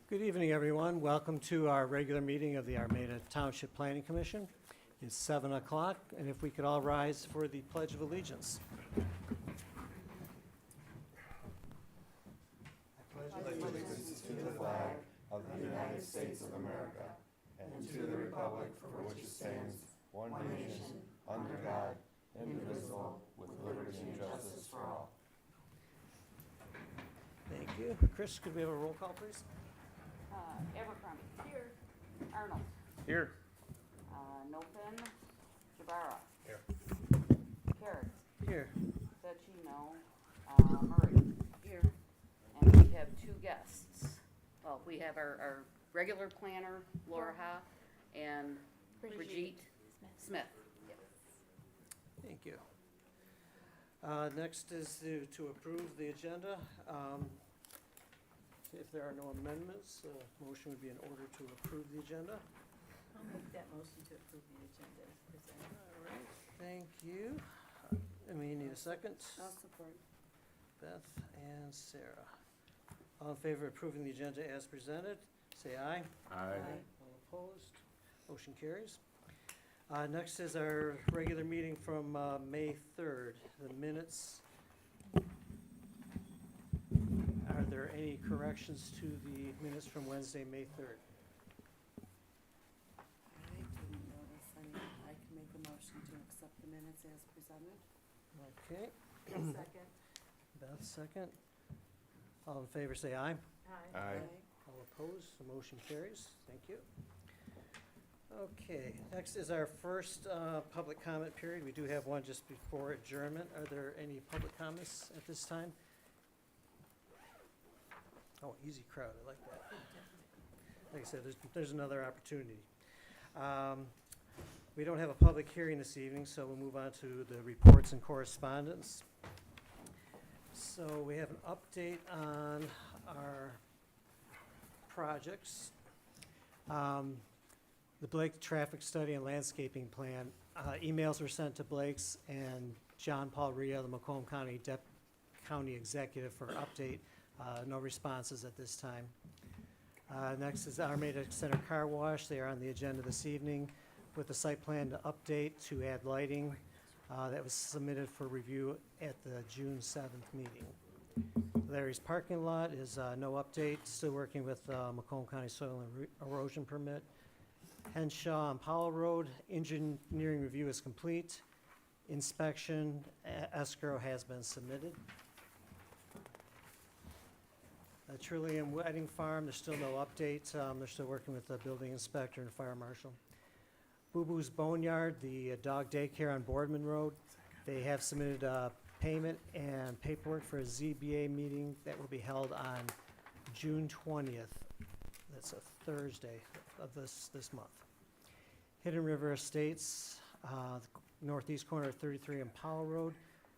Good evening, everyone. Welcome to our regular meeting of the Armada Township Planning Commission. It's 7 o'clock, and if we could all rise for the Pledge of Allegiance. I pledge allegiance to the flag of the United States of America and to the republic for which it stands, one nation, under God, indivisible, with liberty and justice for all. Thank you. Chris, could we have a roll call, please? Abercrombie. Here. Arnold. Here. Nopin. Jabara. Here. Carrot. Here. Vecino. Murray. Here. And we have two guests. Well, we have our regular planner, Laura Ha, and Brigitte Smith. Yes. Thank you. Next is to approve the agenda. If there are no amendments, motion would be in order to approve the agenda. I'll make that motion to approve the agenda as presented. All right, thank you. And we need a second. I'll support. Beth and Sarah. All in favor of approving the agenda as presented, say aye. Aye. All opposed, motion carries. Next is our regular meeting from May 3rd, the minutes. Are there any corrections to the minutes from Wednesday, May 3rd? I didn't notice any. I can make a motion to accept the minutes as presented. Okay, Second. Beth, second. All in favor, say aye. Aye. All opposed, the motion carries. Thank you. Okay, next is our first public comment period. We do have one just before adjournment. Are there any public comments at this time? Oh, easy crowd, I like that. Like I said, there's another opportunity. We don't have a public hearing this evening, so we'll move on to the reports and correspondence. So we have an update on our projects. The Blake Traffic Study and Landscaping Plan. Emails were sent to Blake's and John Paul Rhea, the Macomb County County Executive, for update. No responses at this time. Next is Armada Center Car Wash. They are on the agenda this evening with a site plan to update to add lighting. That was submitted for review at the June 7th meeting. Larry's parking lot is no update. Still working with Macomb County Soil and Erosion Permit. Henshaw on Powell Road, engineering review is complete. Inspection, escrow has been submitted. Trillium Wedding Farm, there's still no update. They're still working with the building inspector and fire marshal. Boo Boo's Boneyard, the dog daycare on Boardman Road, they have submitted payment and paperwork for a ZBA meeting that will be held on June 20th. That's a Thursday of this month. Hidden River Estates, northeast corner of 33 and Powell Road,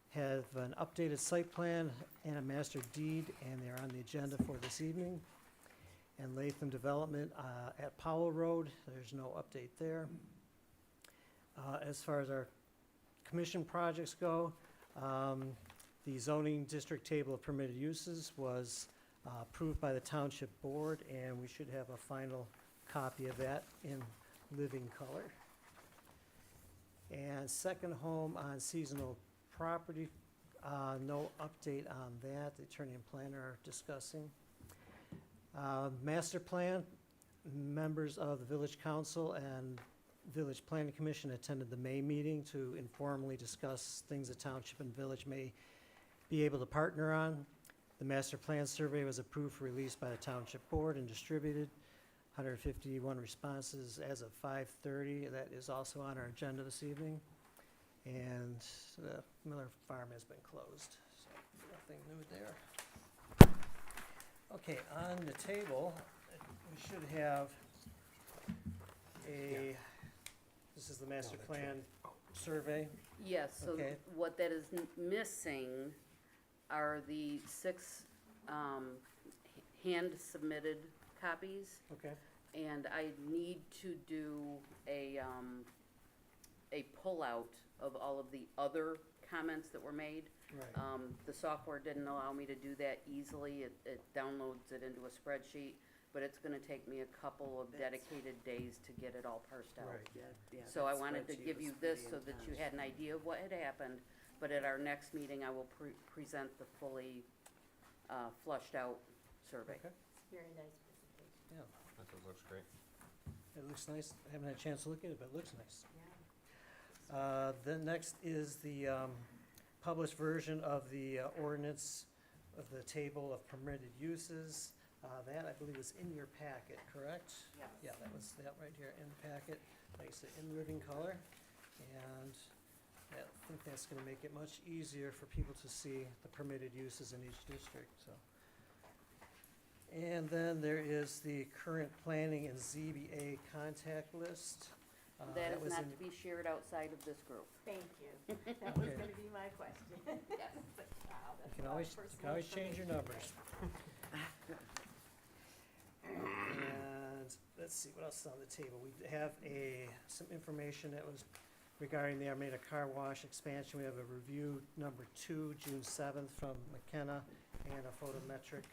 have an updated site plan and a master deed, and they're on the agenda for this evening. And Latham Development at Powell Road, there's no update there. As far as our commission projects go, the zoning district table of permitted uses was approved by the township board, and we should have a final copy of that in living color. And second home on seasonal property, no update on that. The attorney and planner are discussing. Master plan, members of the village council and village planning commission attended the May meeting to informally discuss things the township and village may be able to partner on. The master plan survey was approved for release by the township board and distributed. 151 responses as of 5:30. That is also on our agenda this evening. And the Miller Farm has been closed, so nothing new there. Okay, on the table, we should have this is the master plan survey. Yes, so Okay. what that is missing are the 6 hand-submitted copies. Okay. And I need to do a pullout of all of the other comments that were made. Right. The software didn't allow me to do that easily. It downloads it into a spreadsheet. but it's gonna take me a couple of That's- dedicated days to get it all parsed out. Right. Yeah, So I that wanted to spreadsheet give was you this pretty so that you intense. had an idea of what had happened, but at our next meeting, I will present the fully, flushed out survey. Okay. Very nice presentation. Yeah, That looks great. it looks nice. I haven't had a chance to look at it, but it looks nice. Yeah. Then next is the published version of the ordinance of the table of permitted uses. That, I believe, is in your packet, correct? Yes. Yeah, that was that right here in the packet, like I said, in living color. And I think that's gonna make it much easier for people to see the permitted uses in each district, so. And then there is the current planning and ZBA contact list. That is was not in- to be shared outside of this group. Thank you. That was Okay. gonna be my question. Yes. Wow, that's You a lot of can personal always change your information. numbers. And let's see, what else is on the table? We have some information that was regarding the Armada Car Wash expansion. We have a review number 2, June 7th from McKenna, and a photometric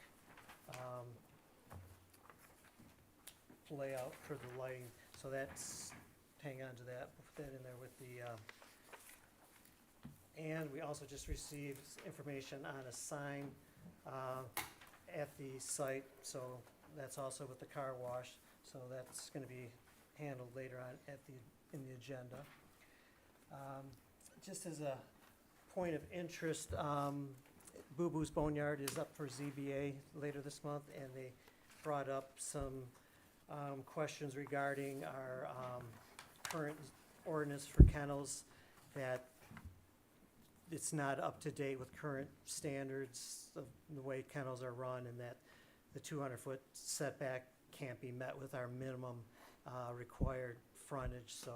layout for the lighting. So that's, hang on to that, we'll put that in there with the, and we also just received information on a sign at the site, so that's also with the car wash. So that's gonna be handled later on in the agenda. Just as a point of interest, Boo Boo's Boneyard is up for ZBA later this month, and they brought up some questions regarding our current ordinance for kennels, that it's not up to date with current standards of the way kennels are run, and that the 200-foot setback can't be met with our minimum required frontage. So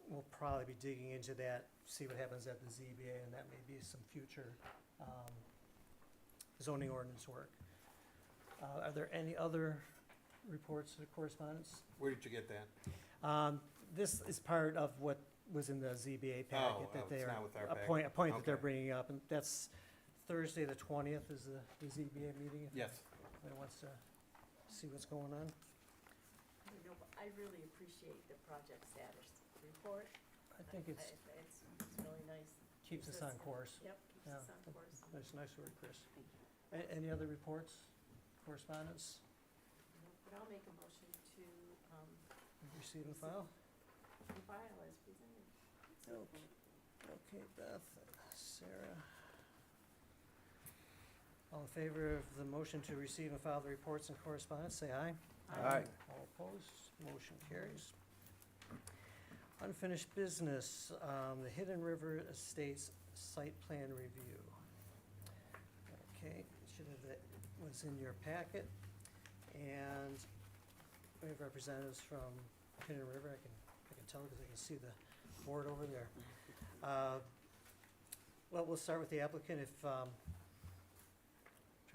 we'll probably be digging into that, see what happens at the ZBA, and that may be some future zoning ordinance work. Are there any other reports or correspondence? Where did you get that? This is part of what was in the ZBA packet that it's they are, not with our a point that they're Okay. bringing up, and that's Thursday, the 20th is the ZBA meeting. If Yes. anybody wants to see what's going on. You know, I really appreciate the project status report. I think it's, It's really nice. keeps us on course. Yep, keeps Yeah. us on course. Nice word, Chris. Any other reports, correspondence, But I'll make a motion to, receive and file? file as presented. Okay, Beth, Sarah. All in favor of the motion to receive and file the reports and correspondence, say aye. Aye. All opposed, motion carries. Unfinished business, the Hidden River Estates site plan review. Okay, that was in your packet, and we have representatives from Hidden River. I can tell because I can see the board over there. Well, we'll start with the applicant if, trying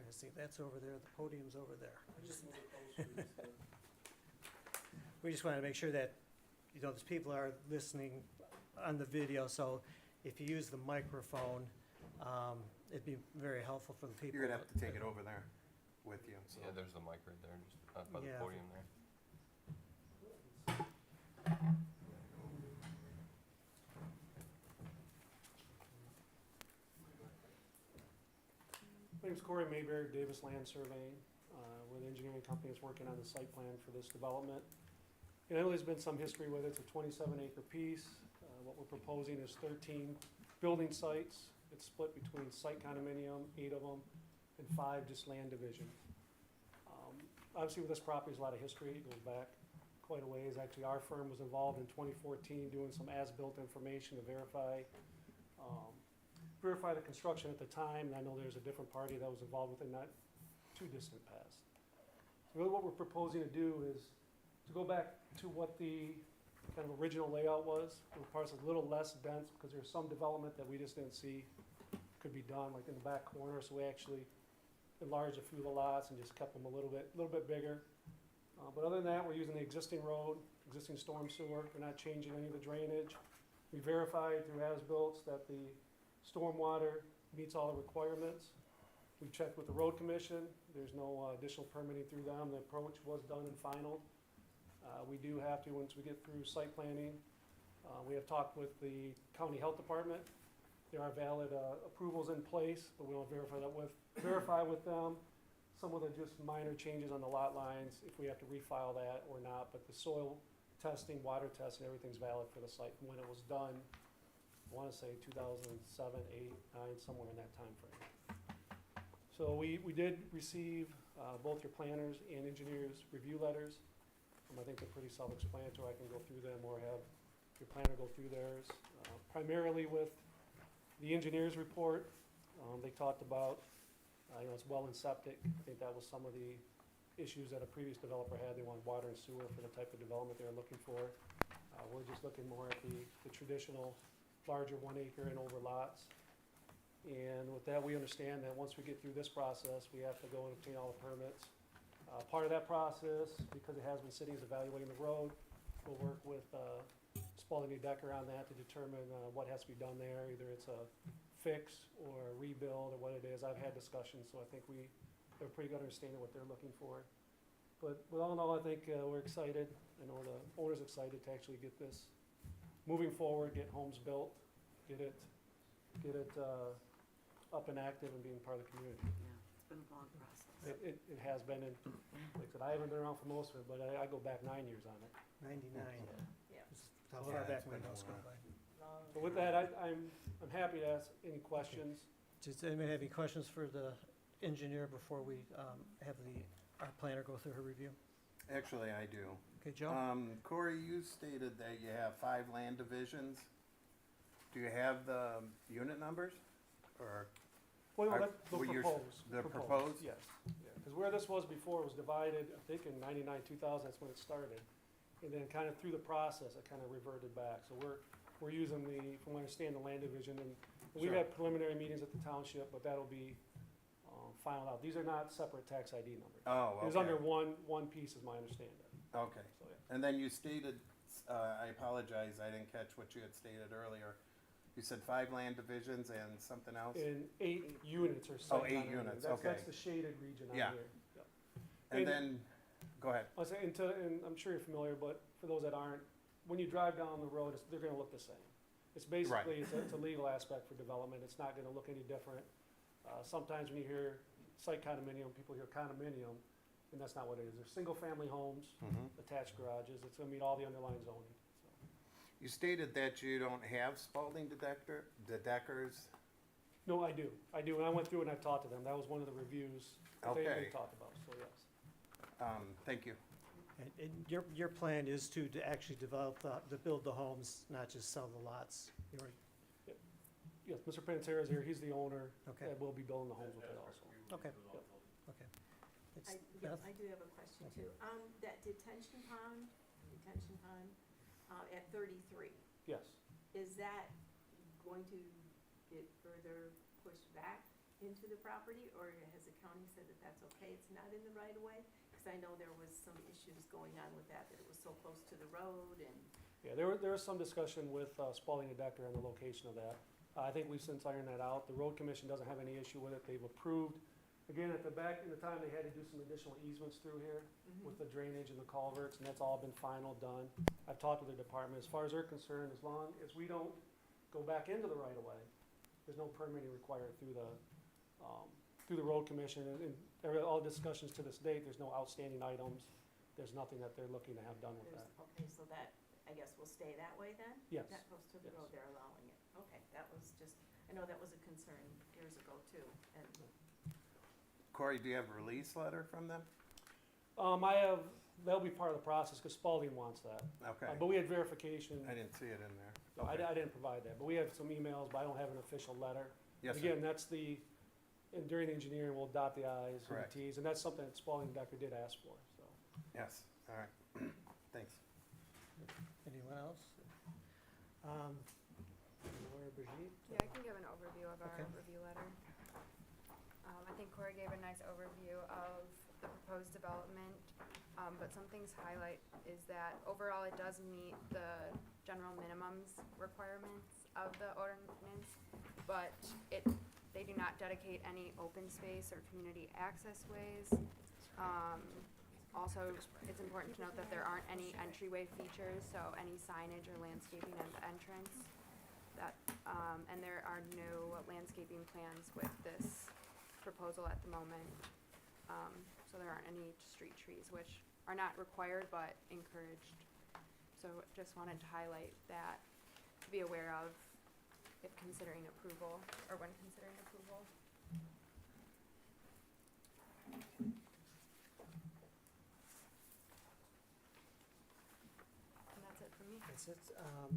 to see, that's over there, the podium's over there. We just wanted to make sure that, these people are listening on the video, so if you use the microphone, it'd be very helpful for the people. You're gonna have to take it over there with you, so. Yeah, there's the mic right there, just by the Yeah. podium there. My name's Corey Mayberry, Davis Land Surveying. We're the engineering company that's working on the site plan for this development. And I know there's been some history with it. It's a 27-acre piece. What we're proposing is 13 building sites. It's split between site condominium, 8 of them, and 5 just land division. Obviously, with this property, there's a lot of history. It goes back quite a ways. Actually, our firm was involved in 2014 doing some as-built information to verify the construction at the time, and I know there's a different party that was involved within that too distant past. Really what we're proposing to do is to go back to what the kind of original layout was. The parcel's a little less dense because there's some development that we just didn't see could be done, like in the back corner, so we actually enlarged a few of the lots and just kept them a little bit bigger. But other than that, we're using the existing road, existing storm sewer. We're not changing any of the drainage. We verified through as-built that the stormwater meets all the requirements. We checked with the road commission. There's no additional permitting through them. The approach was done and final. We do have to, once we get through site planning, we have talked with the county health department. There are valid approvals in place, but we want to verify with them some of the just minor changes on the lot lines, if we have to refile that or not. But the soil testing, water testing, everything's valid for the site from when it was done. I want to say 2007, 8, 9, somewhere in that time frame. So we did receive both your planners and engineers' review letters. I think they're pretty self-explanatory. I can go through them or have your planner go through theirs. Primarily with the engineer's report, they talked about, it's well and septic. I think that was some of the issues that a previous developer had. They wanted water and sewer for the type of development they were looking for. We're just looking more at the traditional larger 1 acre and over lots. And with that, we understand that once we get through this process, we have to go and obtain all the permits. Part of that process, because it has been sitting, is evaluating the road. We'll work with Spalding Decker on that to determine what has to be done there. Either it's a fix or a rebuild or what it is. I've had discussions, so I think we have a pretty good understanding of what they're looking for. But with all in all, I think we're excited. I know the owner's excited to actually get this moving forward, get homes built, get it up and active and being part of the community. Yeah, it's been a long process. It has been, and like I said, I haven't been around for most of it, but I go back 9 years on it. 99. Yeah. Is how Yeah, far back it's my been a notes go while. by. Long But with that, I'm happy to ask any questions. Does anybody have any questions for the engineer before we have our planner go through her review? Actually, I do. Okay, Joe? Corey, you stated that you have 5 land divisions. Do you have the unit numbers? Or, Well, Are- that's the were yours- proposed. the proposed? Yes, because where this was before, it was divided, I think in 99, 2000, that's when it started. And then kind of through the process, it kind of reverted back. So we're using from what I understand, the land division, and we've Sure. had preliminary meetings at the township, but that'll be final out. These are not separate tax ID numbers. oh, It was okay. under one piece, is my understanding. Okay. So, yeah. And then you stated, I apologize, I didn't catch what you had stated earlier. You said 5 land divisions and something else? And 8 units or so. 8 units, That's okay. the shaded region on Yeah. here. Yep. And and- then, go ahead. I'll say, and I'm sure you're familiar, but for those that aren't, when you drive down the road, they're gonna look the same. It's basically, it's a legal aspect for development, it's not gonna look any different. Sometimes when you hear site condominium, people hear condominium, and that's not what it is. They're single-family homes, attached garages, it's gonna meet all the underlying zoning, so. You stated that you don't have Spalding Dedeckers. No, I do, and I went through and I talked to them, that was one of the reviews that they Okay. talked about, so yes. Thank you. And your plan is to actually develop, to build the homes, not just sell the lots? Yes, Mr. Panzera is here, he's the owner, Okay, and we'll be building the homes with it also. okay, okay. It's Yeah, Beth? I do have a question too. That detention pond, at 33, Yes. is that going to get further pushed back into the property? Or has the county said that that's okay, it's not in the right of way? Because I know there was some issues going on with that it was so close to the road and. Yeah, there was some discussion with Spalding and Decker on the location of that. I think we've since ironed that out. The road commission doesn't have any issue with it. They've approved. Again, at the back, in the time, they had to do some additional easements through here with the drainage and the culverts, and that's all been final, done. I've talked with the department. As far as they're concerned, as long as we don't go back into the right of way, there's no permitting required through the road commission. And all discussions to this date, there's no outstanding items. There's nothing that they're looking to have done with that. Okay, so that, I guess, will stay that way then? Yes. That close to the Yes. road, they're allowing it. Okay, that was just, I know that was a concern years ago too, and. Corey, do you have a release letter from them? That'll be part of the process, because Spalding wants that. Okay. But we had verification. I didn't see it in there. No, Okay. I didn't provide that, but we have some emails, but I don't have an official letter. Yes, sir. Again, that's and during the engineering, we'll dot the i's and the Correct. t's, and that's something that Spalding Decker did ask for, so. Yes, all right. Thanks. Anyone else? Laura, Brigitte? Yeah, I can give an overview of our Okay. review letter. I think Corey gave a nice overview of the proposed development, but some things highlight is that overall it does meet the general minimums requirements of the ordinance, but it They do not dedicate any open space or community access ways. Also, it's important to note that there aren't any entryway features, so any signage or landscaping at the entrance. And there are no landscaping plans with this proposal at the moment. So there aren't any street trees, which are not required but encouraged. So just wanted to highlight that to be aware of if considering approval, or when considering approval. And that's it for me. That's it.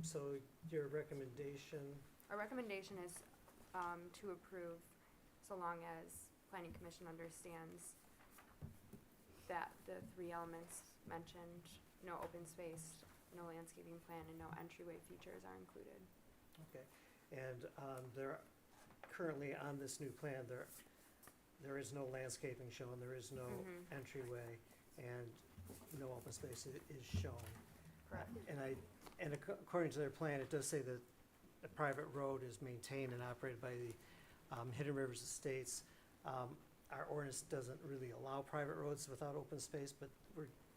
So your recommendation, Our recommendation is to approve so long as planning commission understands that the 3 elements mentioned, no open space, no landscaping plan, and no entryway features are included. okay. And there, currently on this new plan, there is no landscaping shown, there is no Mhm. entryway, and no open space is shown. Correct. And according to their plan, it does say that a private road is maintained and operated by the Hidden Rivers Estates. Our ordinance doesn't really allow private roads without open space, but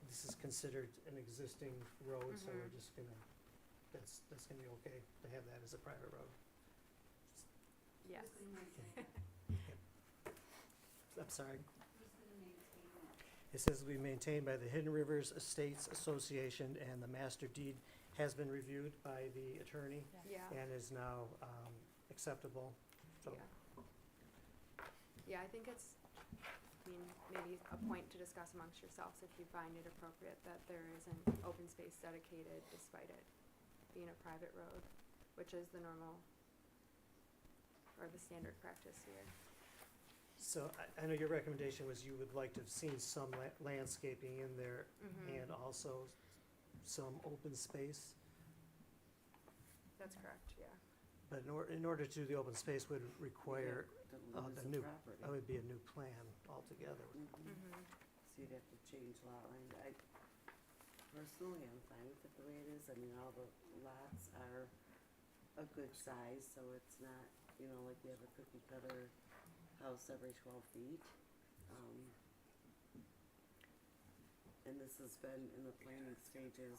this is considered an existing road, so we're Mhm. just gonna, that's gonna be okay to have that as a private road. Yes. I'm sorry. It says we maintained by the Hidden Rivers Estates Association, and the master deed has been reviewed by the attorney Yeah. and is now acceptable, so. Yeah, I think it's, maybe a point to discuss amongst yourselves if you find it appropriate that there is an open space dedicated despite it being a private road, which is the normal or the standard practice here. So I know your recommendation was you would like to have seen some landscaping in there Mhm. and also some open space. That's correct, yeah. But in order to do the open space would require, To a lose the new, property. that would be a new plan altogether. Mhm. So you'd have to change lot lines. I personally am fine with it the way it is. I mean, all the lots are a good size, so it's not, like you have a cookie cutter house every 12 feet. And this has been in the planning stages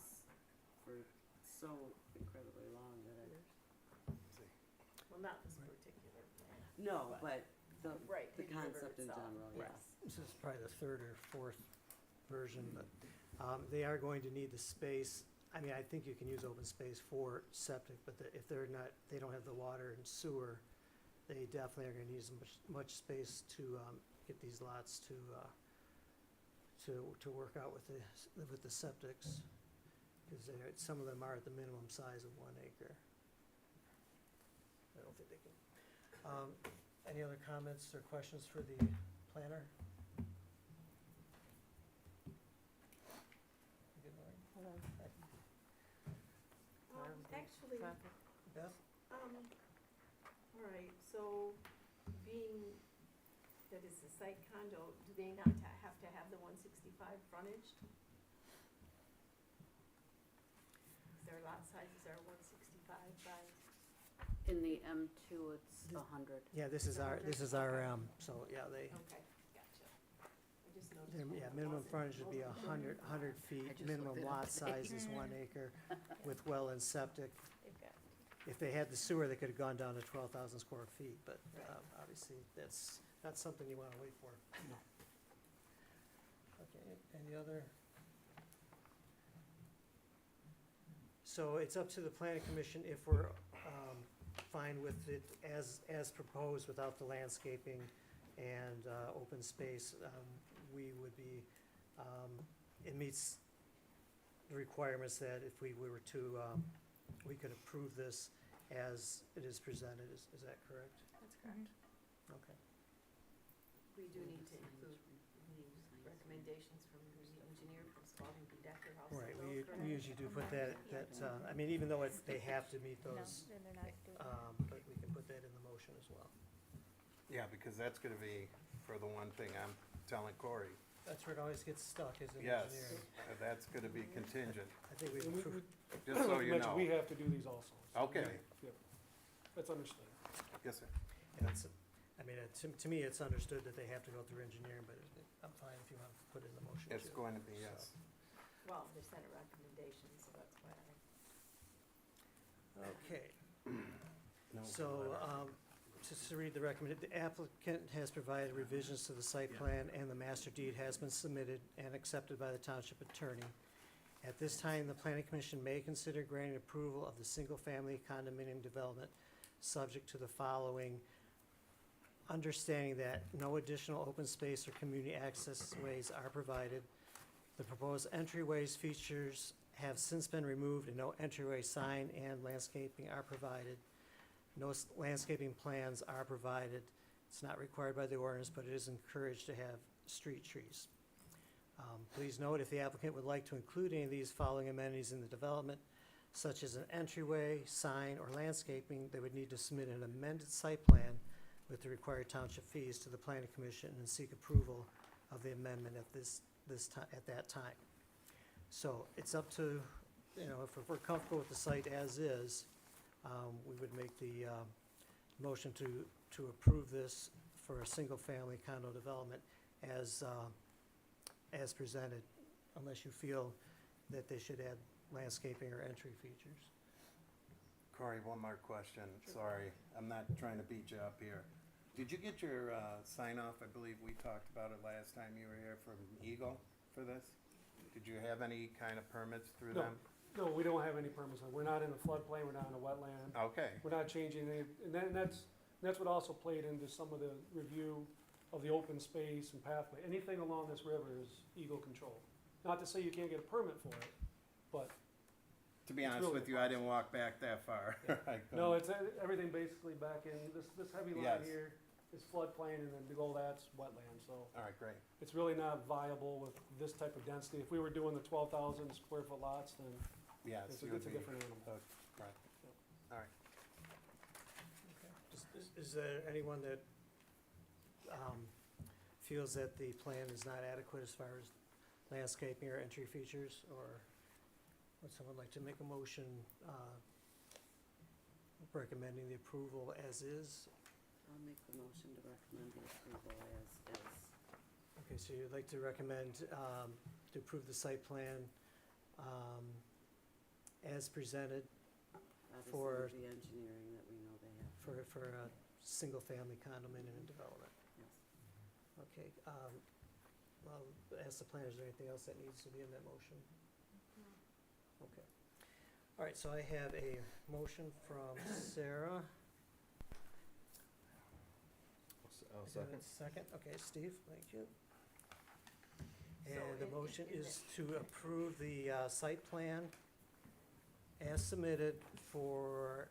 for so incredibly long that Well, not this particular plan. no, but the Right, the Hidden River concept in itself, general, right. yes. This is probably the 3rd or 4th version, but they are going to need the space. I mean, I think you can use open space for septic, but if they don't have the water and sewer, they definitely are gonna need as much space to get these lots to work out with the septics. Cause some of them are at the minimum size of 1 acre. I don't think they can. Any other comments or questions for the planner? Good morning. Actually, Beth? all right, so being that it's a site condo, do they not have to have the 165 frontage? Is their lot sizes are 165 by, In the M2, it's 100. Yeah, this is our, so, yeah, okay, gotcha. I just noticed. yeah, one minimum wasn't- frontage would be wasn't 100 feet, just minimum looked it up lot today. size is 1 acre with well and septic. They've got If they had the sewer, they could've gone down to 12,000 square feet, but, Right. obviously, that's not something you wanna wait for. No. Okay, any other? So it's up to the planning commission if we're, fine with it as proposed without the landscaping and, open space. We would be, it meets the requirements that if we were to, we could approve this as it is presented, is that correct? That's correct. Okay. We do need to include the recommendations from the engineer from Spalding B. Decker also. Right, though, we correct? usually do put that, I mean, even though they have to meet those, then they're not doing but we can put that in the motion as well. Yeah, because that's gonna be, for the one thing I'm telling Corey, That's where it always gets stuck, is in yes, engineering. that's gonna be contingent, I think we And we- approved, just so like you mentioned, know. We have to do these also. so- Okay. Yep. That's understood. Yes, sir. and I mean, to me, it's understood that they have to go through engineering, but I'm fine if you want to put it in the motion It's too. going to be, yes. Well, they sent a recommendation, so that's why I. Okay, No, so, just to read the recommended, the applicant has provided revisions to the site plan and the master deed has been submitted and accepted by the township attorney. At this time, the planning commission may consider granting approval of the single-family condominium development, subject to the following: understanding that no additional open space or community access ways are provided. The proposed entryways features have since been removed and no entryway sign and landscaping are provided. No landscaping plans are provided. It's not required by the ordinance, but it is encouraged to have street trees. Please note, if the applicant would like to include any of these following amenities in the development, such as an entryway, sign, or landscaping, they would need to submit an amended site plan with the required township fees to the planning commission and seek approval of the amendment at at that time. So it's up to, if we're comfortable with the site as is, we would make the motion to approve this for a single-family condo development as presented, unless you feel that they should add landscaping or entry features. Corey, one more question. Sorry, I'm not trying to beat you up here. Did you get your sign off? I believe we talked about it last time you were here from Eagle for this. Did you have any kind of permits through No. them? No, we don't have any permits. We're not in a floodplain, we're not in a wetland. Okay, We're not changing any, and that's what also played into some of the review of the open space and pathway. Anything along this river is Eagle control. Not to say you can't get a permit for it, but, to be It's honest really with you, I didn't walk back that far. I no, couldn't. it's everything basically back in, this heavy line Yes. here is floodplain, and then below that's wetland, so All right, great. it's really not viable with this type of density. If we were doing the 12,000 square foot lots, then Yes, it's you a would be different animal. hooked, right. All right. Is there anyone that feels that the plan is not adequate as far as landscaping or entry features, or would someone like to make a motion recommending the approval as is? I'll make the motion to recommend the approval as is. Okay, so you'd like to recommend to approve the site plan as presented Obviously For- with the engineering that we know they have. for a single-family condominium development? Yes. Okay, well, ask the planner, is there anything else that needs to be in that motion? Okay. All right, so I have a motion from Sarah. I'll Is there a second. second? Okay, Steve, thank you. So And the in- motion in is to approve the site plan as submitted for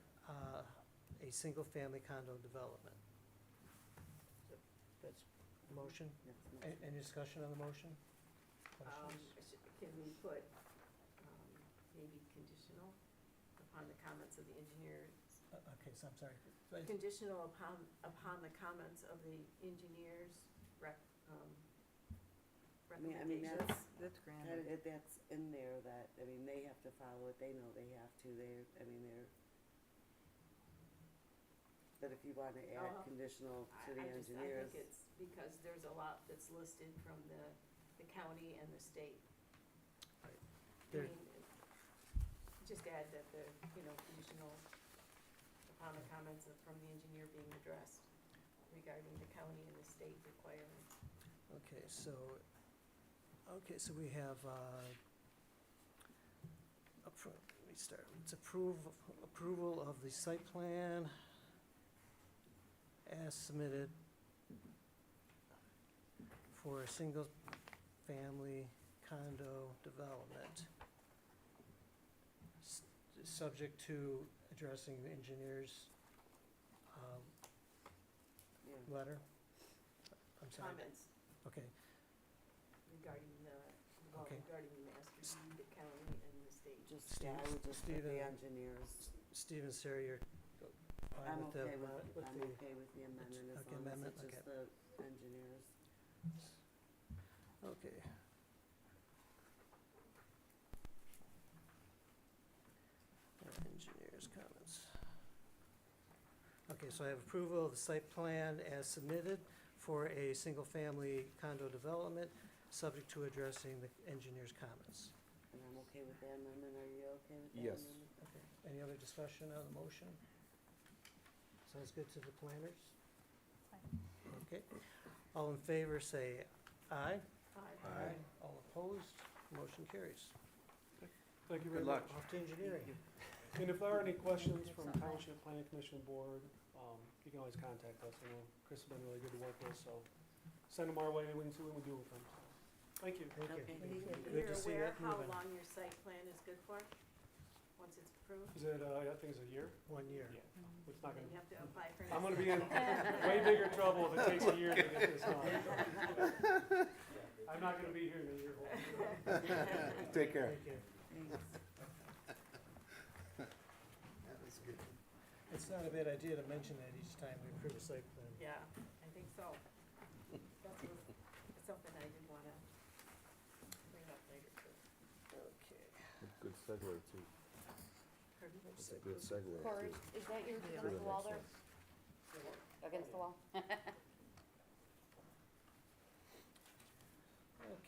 a single-family condo development. That's motion? Yes, motion. Any discussion on the motion? Questions? Can we put, maybe conditional upon the comments of the engineers? Okay, so I'm sorry. Conditional upon the comments of the engineers' I mean, recommendations? that's that's in there that, I mean, they have to follow it, they know they have to, but if you wanna add Oh, conditional to the I engineers. think it's because there's a lot that's listed from the county and the state. Right. I There- mean, just add that the, conditional upon the comments from the engineer being addressed regarding the county and the state requirements. Okay, so we have, let me start, it's approval of the site plan as submitted for a single-family condo development. Subject to addressing the engineer's, Yeah. letter? I'm sorry. Comments Okay, regarding Okay. regarding the master deed, the county and the state. Just, yeah, I would just put Steve the and- engineers. Steve and Sarah, you're fine I'm with the, okay with, with I'm the, okay with the amendment as okay, long amendment, as it's just the engineers. okay. Engineers' comments. Okay, Okay, so I have approval of the site plan as submitted for a single-family condo development, subject to addressing the engineer's comments. And I'm okay with that amendment, are you okay with that Yes. amendment? Okay, any other discussion on the motion? Sounds good to the planners? Okay, all in favor say aye. Aye. All opposed, motion carries. Thank you very Good much. luck. Off to engineering. And if there are any questions from Township Planning Commission Board, you can always contact us. I know Chris has been really good to work with, so send them our way, we can see what we do with them. So, thank you. Thank Okay. you. And Good to you're see aware that how moving. long your site plan is good for, once it's approved? Is it, I think it's a year? 1 year. Yeah. It's not Then gonna, you have to apply for. I'm gonna be in way bigger trouble if it takes a year to get this done. I'm not gonna be here in a year. hopefully. Take care. Thank you. That was good. It's not a bad idea to mention that each time we approve a site plan. Yeah, I think so. That's something I did wanna bring up later too. Okay. Good segue too. Pardon? It's a good segue Corey, too. is that yours To against the the wall next there? one. Against the wall?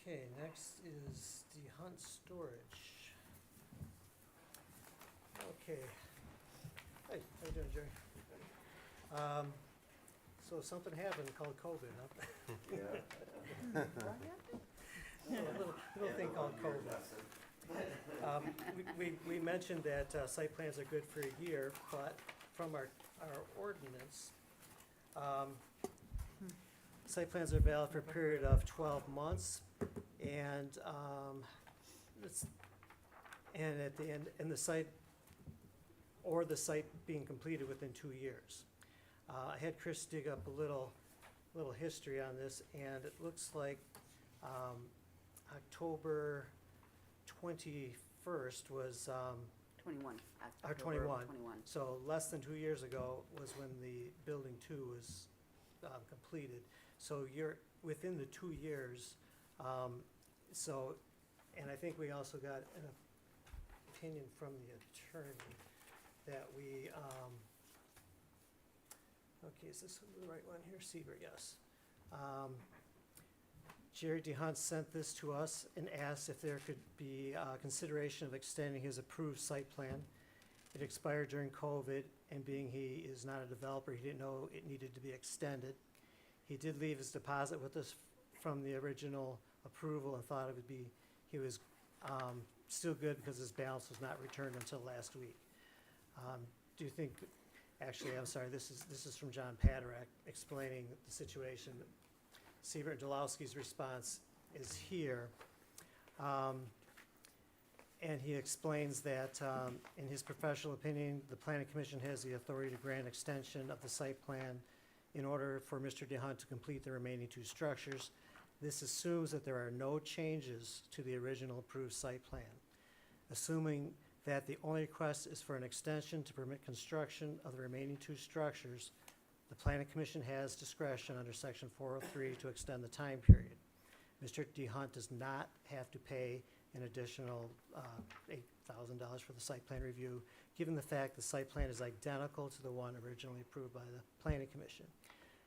Okay, next is the Hunt Storage. Okay. Hey, how you doing, Jerry? So something happened called COVID, huh? Yeah. A little thing called COVID. We mentioned that site plans are good for a year, but from our ordinance, site plans are valid for a period of 12 months, and at the end, and the site being completed within 2 years. I had Chris dig up a little history on this, and it looks like October 21st was, 21. Or October 21. 21. so less than 2 years ago was when the building 2 was completed. So you're within the 2 years, so, and I think we also got an opinion from the attorney that we, okay, is this the right one here? Seaver, yes. Jerry DeHunt sent this to us and asked if there could be consideration of extending his approved site plan. It expired during COVID, and being he is not a developer, he didn't know it needed to be extended. He did leave his deposit with us from the original approval and thought it would be, he was still good because his balance was not returned until last week. Do you think, actually, I'm sorry, this is from John Paderak explaining the situation. Siebert Dolowski's response is here. And he explains that, in his professional opinion, the Planning Commission has the authority to grant extension of the site plan in order for Mr. DeHunt to complete the remaining 2 structures. This assumes that there are no changes to the original approved site plan. Assuming that the only request is for an extension to permit construction of the remaining 2 structures, the Planning Commission has discretion under Section 403 to extend the time period. Mr. DeHunt does not have to pay an additional $8,000 for the site plan review, given the fact the site plan is identical to the one originally approved by the Planning Commission.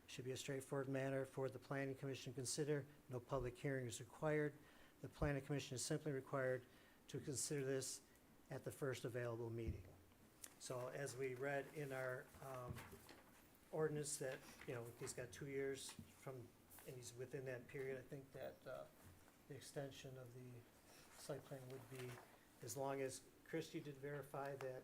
Should be a straightforward matter for the Planning Commission to consider. No public hearing is required. The Planning Commission is simply required to consider this at the first available meeting. So as we read in our ordinance that, he's got 2 years and he's within that period, I think that the extension of the site plan would be, as long as, Chris, you did verify that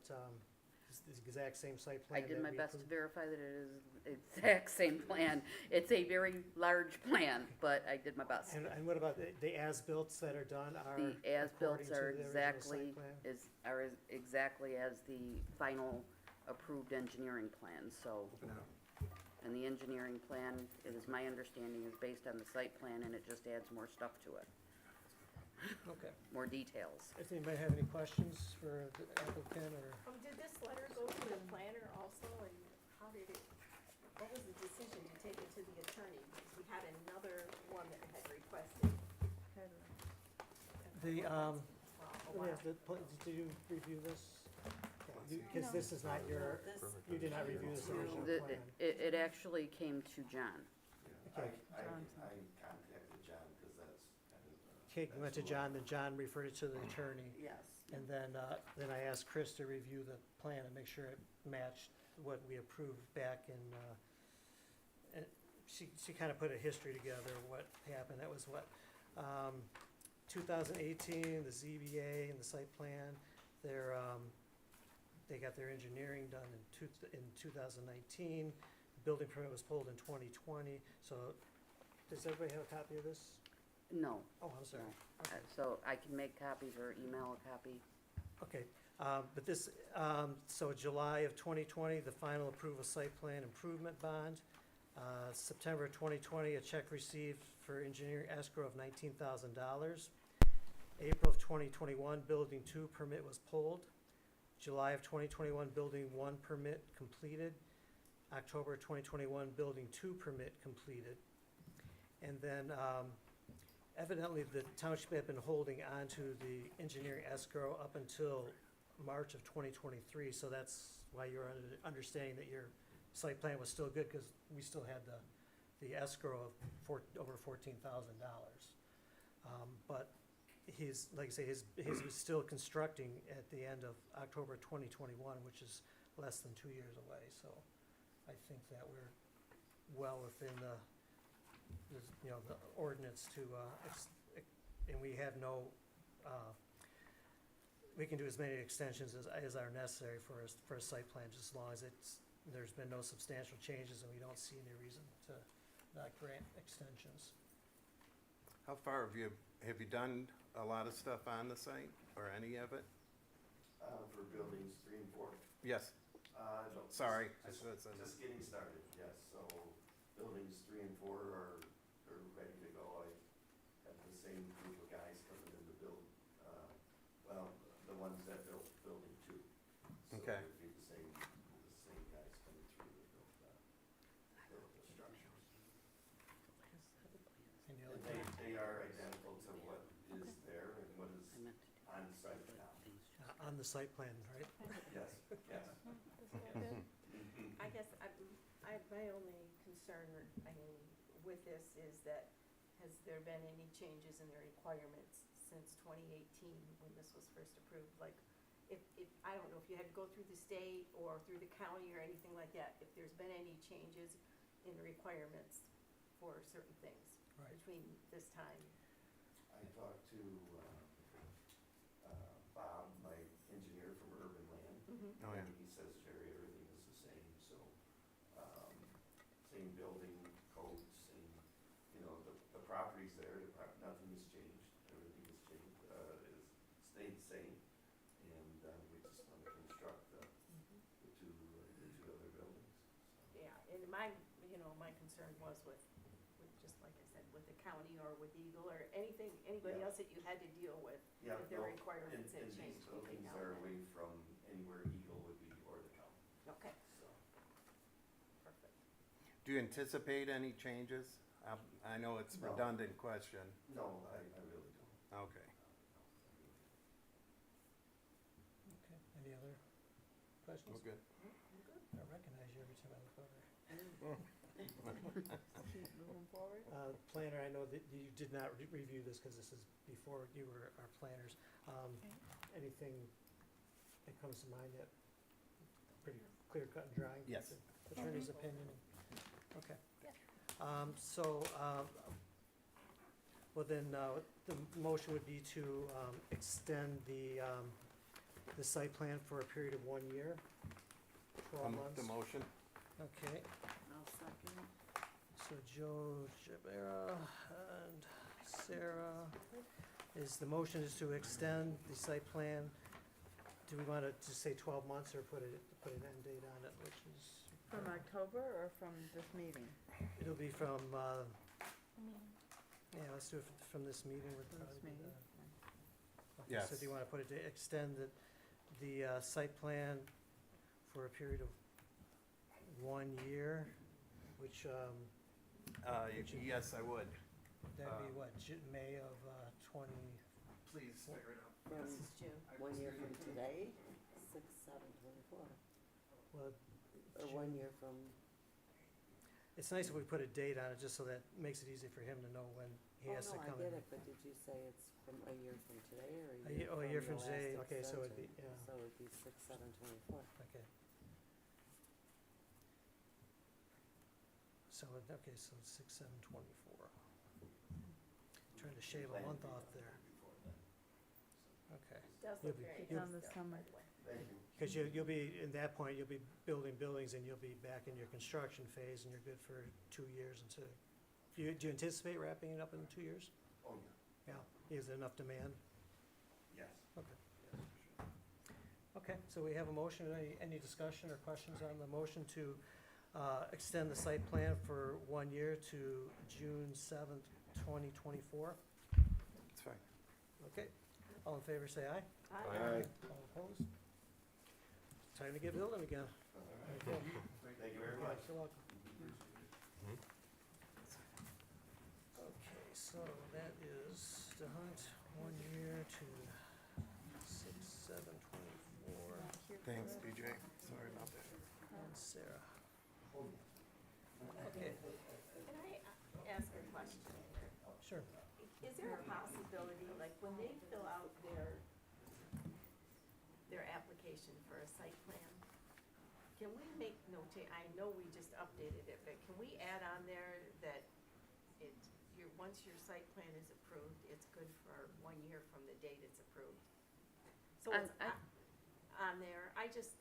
it's the exact same site I plan did that my we best to approved? verify that it is the exact same plan. It's a very large plan, but I did my best. And what about the as-bills that are done are The according as-built to are the original exactly, site plan? are exactly as the final approved engineering plan, so. No. And the engineering plan, it is my understanding, is based on the site plan, and it just adds more stuff to it, Okay. more details. Does anybody have any questions for the applicant or? Did this letter go to the planner also, and how did it, what was the decision to take it to the attorney? Because we had another one that had requested. The, a let me while. ask, did you review this? Okay. because this is not your, This- you did not review this original The- plan. It actually came to John. Okay. I contacted John, cause that's kind of. Kate went to John, then John referred it to the attorney. Yes. And then I asked Chris to review the plan and make sure it matched what we approved back in, and she kind of put a history together, what happened. That was what, 2018, the ZBA and the site plan, they got their engineering done in 2019. Building permit was pulled in 2020, so, does everybody have a copy of this? No. Oh, I'm sorry. No. So I can make copies or email a copy. Okay, but this, so July of 2020, the final approval site plan improvement bond. September 2020, a check received for engineering escrow of $19,000. April of 2021, building 2 permit was pulled. July of 2021, building 1 permit completed. October 2021, building 2 permit completed. And then evidently the township had been holding on to the engineering escrow up until March of 2023, so that's why you're understanding that your site plan was still good, because we still had the escrow of over $14,000. But he's, like I say, his was still constructing at the end of October 2021, which is less than 2 years away, so I think that we're well within the ordinance to, and we have no, we can do as many extensions as are necessary for a site plan, just as long as there's been no substantial changes and we don't see any reason to not grant extensions. How far have you done a lot of stuff on the site, or any of it? For buildings 3 and 4. Yes, No, sorry. Just getting started, yes, so buildings 3 and 4 are ready to go. I have the same group of guys coming in to build, the ones that built building 2. So Okay. it would be the same guys coming through to build the structures. Any And other they are identical to what is there and what is I meant to do on site now. things. on the site plan, right? Yes, yes. I guess my only concern, I mean, with this is that, has there been any changes in the requirements since 2018 when this was first approved? Like, if, I don't know if you had to go through the state or through the county or anything like that, if there's been any changes in the requirements for certain things Right. between this time. I talked to Bob, my engineer from Urban Land, Oh, yeah. and he says, Jerry, everything is the same, so, same building codes, same, the property's there, nothing has changed, everything has changed, is stayed the same, and, we just want to construct the two other buildings, so. Yeah, and my concern was with just like I said, with the county or with Eagle or anybody Yeah. else that you had to deal with, Yeah, if their no, requirements had and changed these between buildings now are and away then. from anywhere Eagle would be or the county, Okay, so. perfect. Do you anticipate any changes? I know it's a No. redundant question. No, I really don't. Okay. Okay, any other questions? Well, good. I recognize you every time I look over. Keep moving forward. Planner, I know that you did not review this because this is before you were our planners. Anything that comes to mind that pretty clear cut and dry? Yes. The attorney's opinion? Okay. Well then, the motion would be to extend the site plan for a period of 1 year, 12 months. The motion? Okay. I'll second. So Joe, Jabera, and Sarah, the motion is to extend the site plan. Do we want to just say 12 months or put an end date on it, which is? From October or from this meeting? It'll be from, let's do it from this meeting would From this probably be meeting? the. Okay, Yes. So do you want to put it to extend the site plan for a period of 1 year, which, Yes, I would. that'd be what, May of 20? Please figure it out. From This is June. 1 year from today? 6/7/24, Well, or 1 year from, it's nice if we put a date on it, just so that makes it easy for him to know when he oh has to no, I come get in. it, but did you say it's from a year from today, or A year- oh, a year from the today, last okay, so it'd be, extension? yeah. So it'd be 6/7/24. Okay. So, okay, so 6/7/24. Trying to shave a month off there. Okay. Does You'll look be- very It's you'll- on the summer. Because you'll be, in that point, you'll be building buildings and you'll be back in your construction phase and you're good for 2 years until, do you anticipate wrapping it up in 2 years? Oh, yeah. Yeah. Is there enough demand? Yes. Okay. Yes, for sure. Okay, so we have a motion. Any discussion or questions on the motion to extend the site plan for 1 year to June 7th, 2024? It's fine. Okay. All in favor, say aye. Aye. All opposed? Time to get building again. Okay. Thank you very much. You're welcome. Okay, so that is the hunt, 1 year to 6/7/24. Thanks, BJ. Sorry about that. And Sarah. Okay, Can I ask a question? sure. Is there a possibility, like, when they fill out their application for a site plan, can we make I know we just updated it, but can we add on there that once your site plan is approved, it's good for 1 year from the date it's approved? So it's on there, it just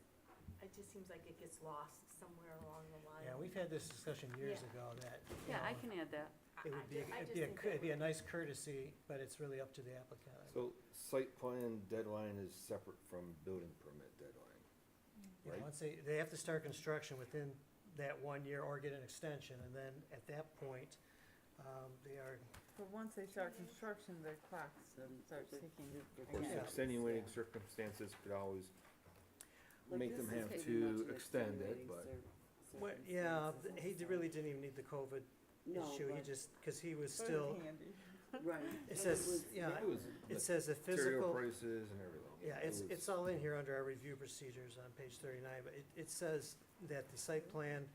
seems like it gets lost somewhere along the line. Yeah, we've had this discussion years Yeah. ago that, Yeah, I can add that. it would be, I just it'd think be a that nice courtesy, but it's really up to the applicant. So site plan deadline is separate from building permit deadline. Yeah, right? once they have to start construction within that 1 year or get an extension, and then at that point, they are, But once they start construction, their clocks start ticking Of course, again. extenuating circumstances could always Like, make this them is have pretty to much an extend it, extenuating but well, yeah, circumstances. he really didn't even need the COVID No, issue, he but- just, because he was But still, it's handy. Right. it but says, was- yeah, it was it says the material physical, prices and everything. yeah, It was- it's all in here under our review procedures on page 39, but it says that the site plan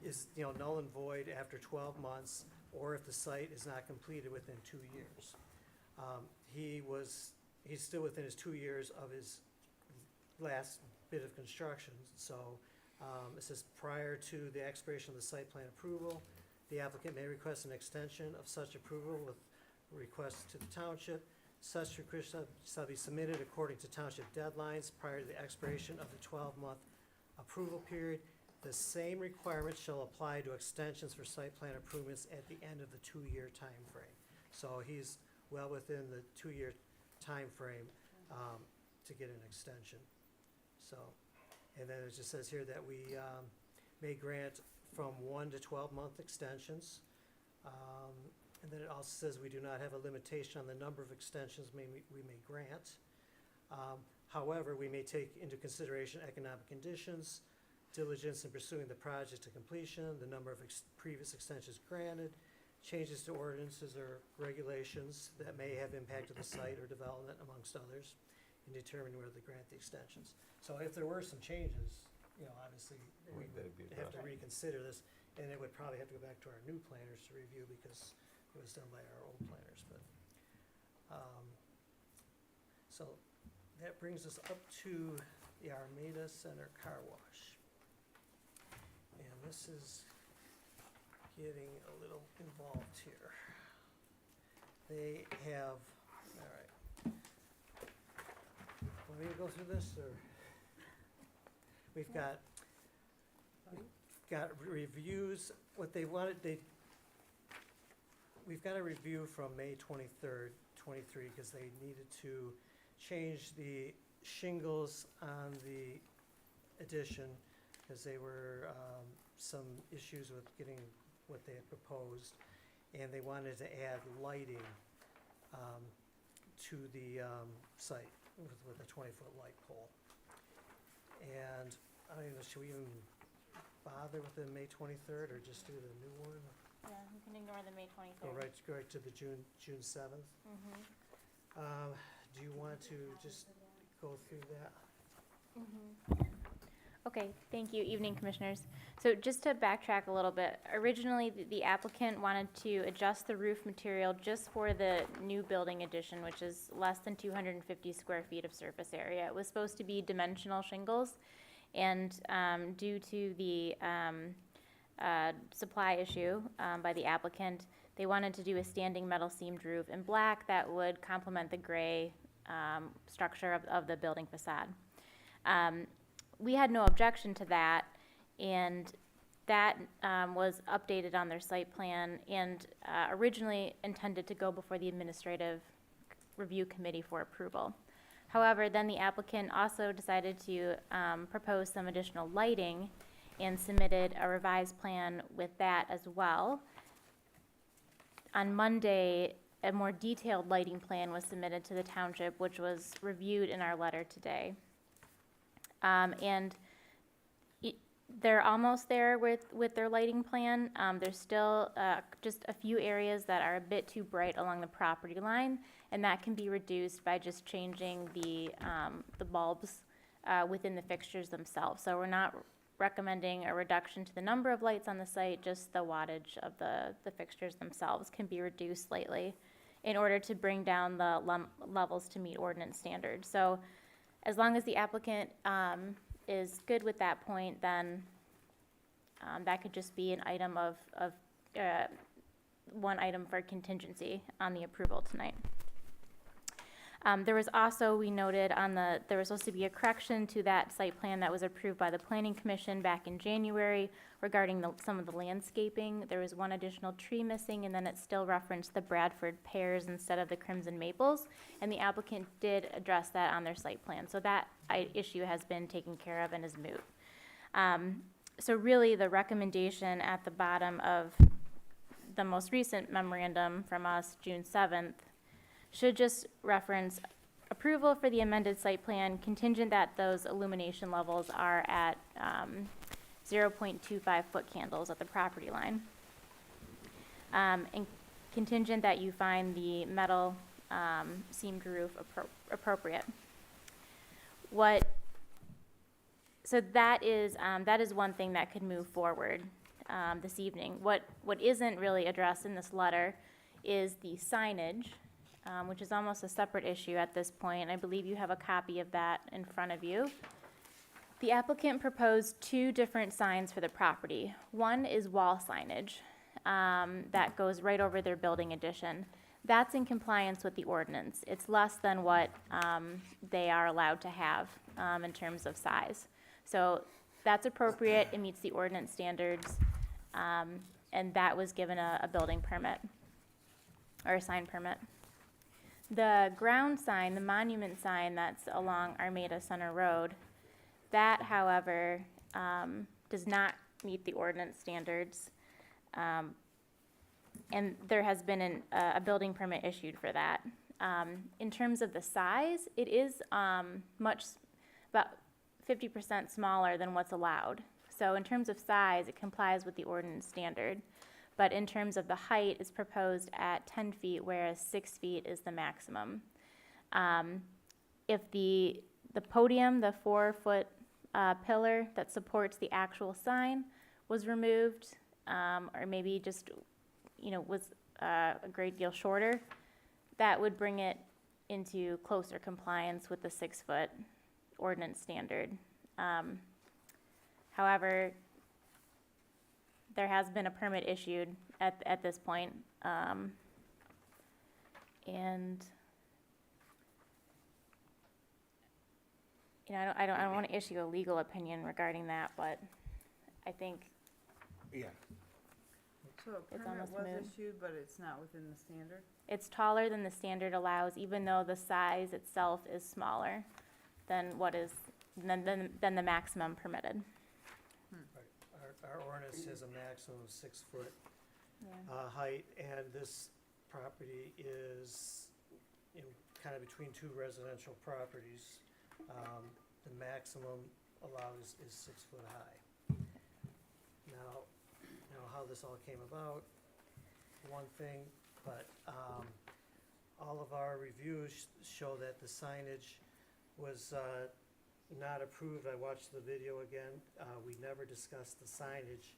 is, null and void after 12 months, or if the site is not completed within 2 years. He's still within his 2 years of his last bit of construction, so it says prior to the expiration of the site plan approval, the applicant may request an extension of such approval with request to the township. Such request shall be submitted according to township deadlines prior to the expiration of the 12-month approval period. The same requirements shall apply to extensions for site plan improvements at the end of the 2-year time frame. So he's well within the 2-year time frame to get an extension. So, and then it just says here that we may grant from 1 to 12-month extensions. And then it also says we do not have a limitation on the number of extensions we may grant. However, we may take into consideration economic conditions, diligence in pursuing the project to completion, the number of previous extensions granted, changes to ordinances or regulations that may have impacted the site or development, amongst others, in determining whether to grant the extensions. So if there were some changes, obviously, we That'd be would a have to reconsider this, and it would probably have to go back to our new planners to review, because it was done by our old planners, but, so that brings us up to the Armada Center Car Wash. And this is getting a little involved here. They have, all right. Want me to go through this, or? We've got reviews, what they wanted, we've got a review from May 23rd, 23, because they needed to change the shingles on the addition, because they were, some issues with getting what they had proposed, and they wanted to add lighting, to the, site with a 20-foot light pole. And, I don't know, should we even bother with the May 23rd, or just do the new one? Yeah, you can ignore the May Go 23rd. go right to the June 7th? Mm-hmm. Do you want to just go through that. Okay, thank you. Evening, Commissioners. So just to backtrack a little bit, originally the applicant wanted to adjust the roof material just for the new building addition, which is less than 250 square feet of surface area. It was supposed to be dimensional shingles, and due to the supply issue by the applicant, they wanted to do a standing metal seamed roof in black that would complement the gray structure of the building facade. We had no objection to that, and that was updated on their site plan and originally intended to go before the Administrative Review Committee for approval. However, then the applicant also decided to propose some additional lighting and submitted a revised plan with that as well. On Monday, a more detailed lighting plan was submitted to the township, which was reviewed in our letter today. And they're almost there with their lighting plan. There's still just a few areas that are a bit too bright along the property line, and that can be reduced by just changing the bulbs within the fixtures themselves. So we're not recommending a reduction to the number of lights on the site, just the wattage of the fixtures themselves can be reduced slightly in order to bring down the levels to meet ordinance standards. So as long as the applicant is good with that point, then that could just be an item of one item for contingency on the approval tonight. There was also, we noted there was supposed to be a correction to that site plan that was approved by the Planning Commission back in January regarding some of the landscaping. There was one additional tree missing, and then it still referenced the Bradford pears instead of the crimson maples, and the applicant did address that on their site plan. So that issue has been taken care of and is moot. So really, the recommendation at the bottom of the most recent memorandum from us, June 7th, should just reference approval for the amended site plan contingent that those illumination levels are at 0.25 foot candles at the property line. And contingent that you find the metal seamed roof appropriate. So that is one thing that could move forward this evening. What isn't really addressed in this letter is the signage, which is almost a separate issue at this point. I believe you have a copy of that in front of you. The applicant proposed two different signs for the property. One is wall signage that goes right over their building addition. That's in compliance with the ordinance. It's less than what they are allowed to have in terms of size. So that's appropriate, it meets the ordinance standards, and that was given a building permit, or a sign permit. The ground sign, the monument sign that's along Armada Center Road, that, however, does not meet the ordinance standards, and there has been a building permit issued for that. In terms of the size, it is about 50% smaller than what's allowed. So in terms of size, it complies with the ordinance standard. But in terms of the height, it's proposed at 10 feet, whereas 6 feet is the maximum. If the podium, the 4-foot pillar that supports the actual sign was removed, or maybe just, was a great deal shorter, that would bring it into closer compliance with the 6-foot ordinance standard. However, there has been a permit issued at this point, and I don't want to issue a legal opinion regarding that, but I think Yeah. So a It's permit almost was moot. issued, but it's not within the standard? it's taller than the standard allows, even though the size itself is smaller than than the maximum permitted. Our ordinance has a maximum of 6 foot Yeah. height, and this property is kind of between two residential properties. The maximum allowed is 6 foot high. Now, how this all came about, one thing, but all of our reviews show that the signage was not approved. I watched the video again. We never discussed the signage.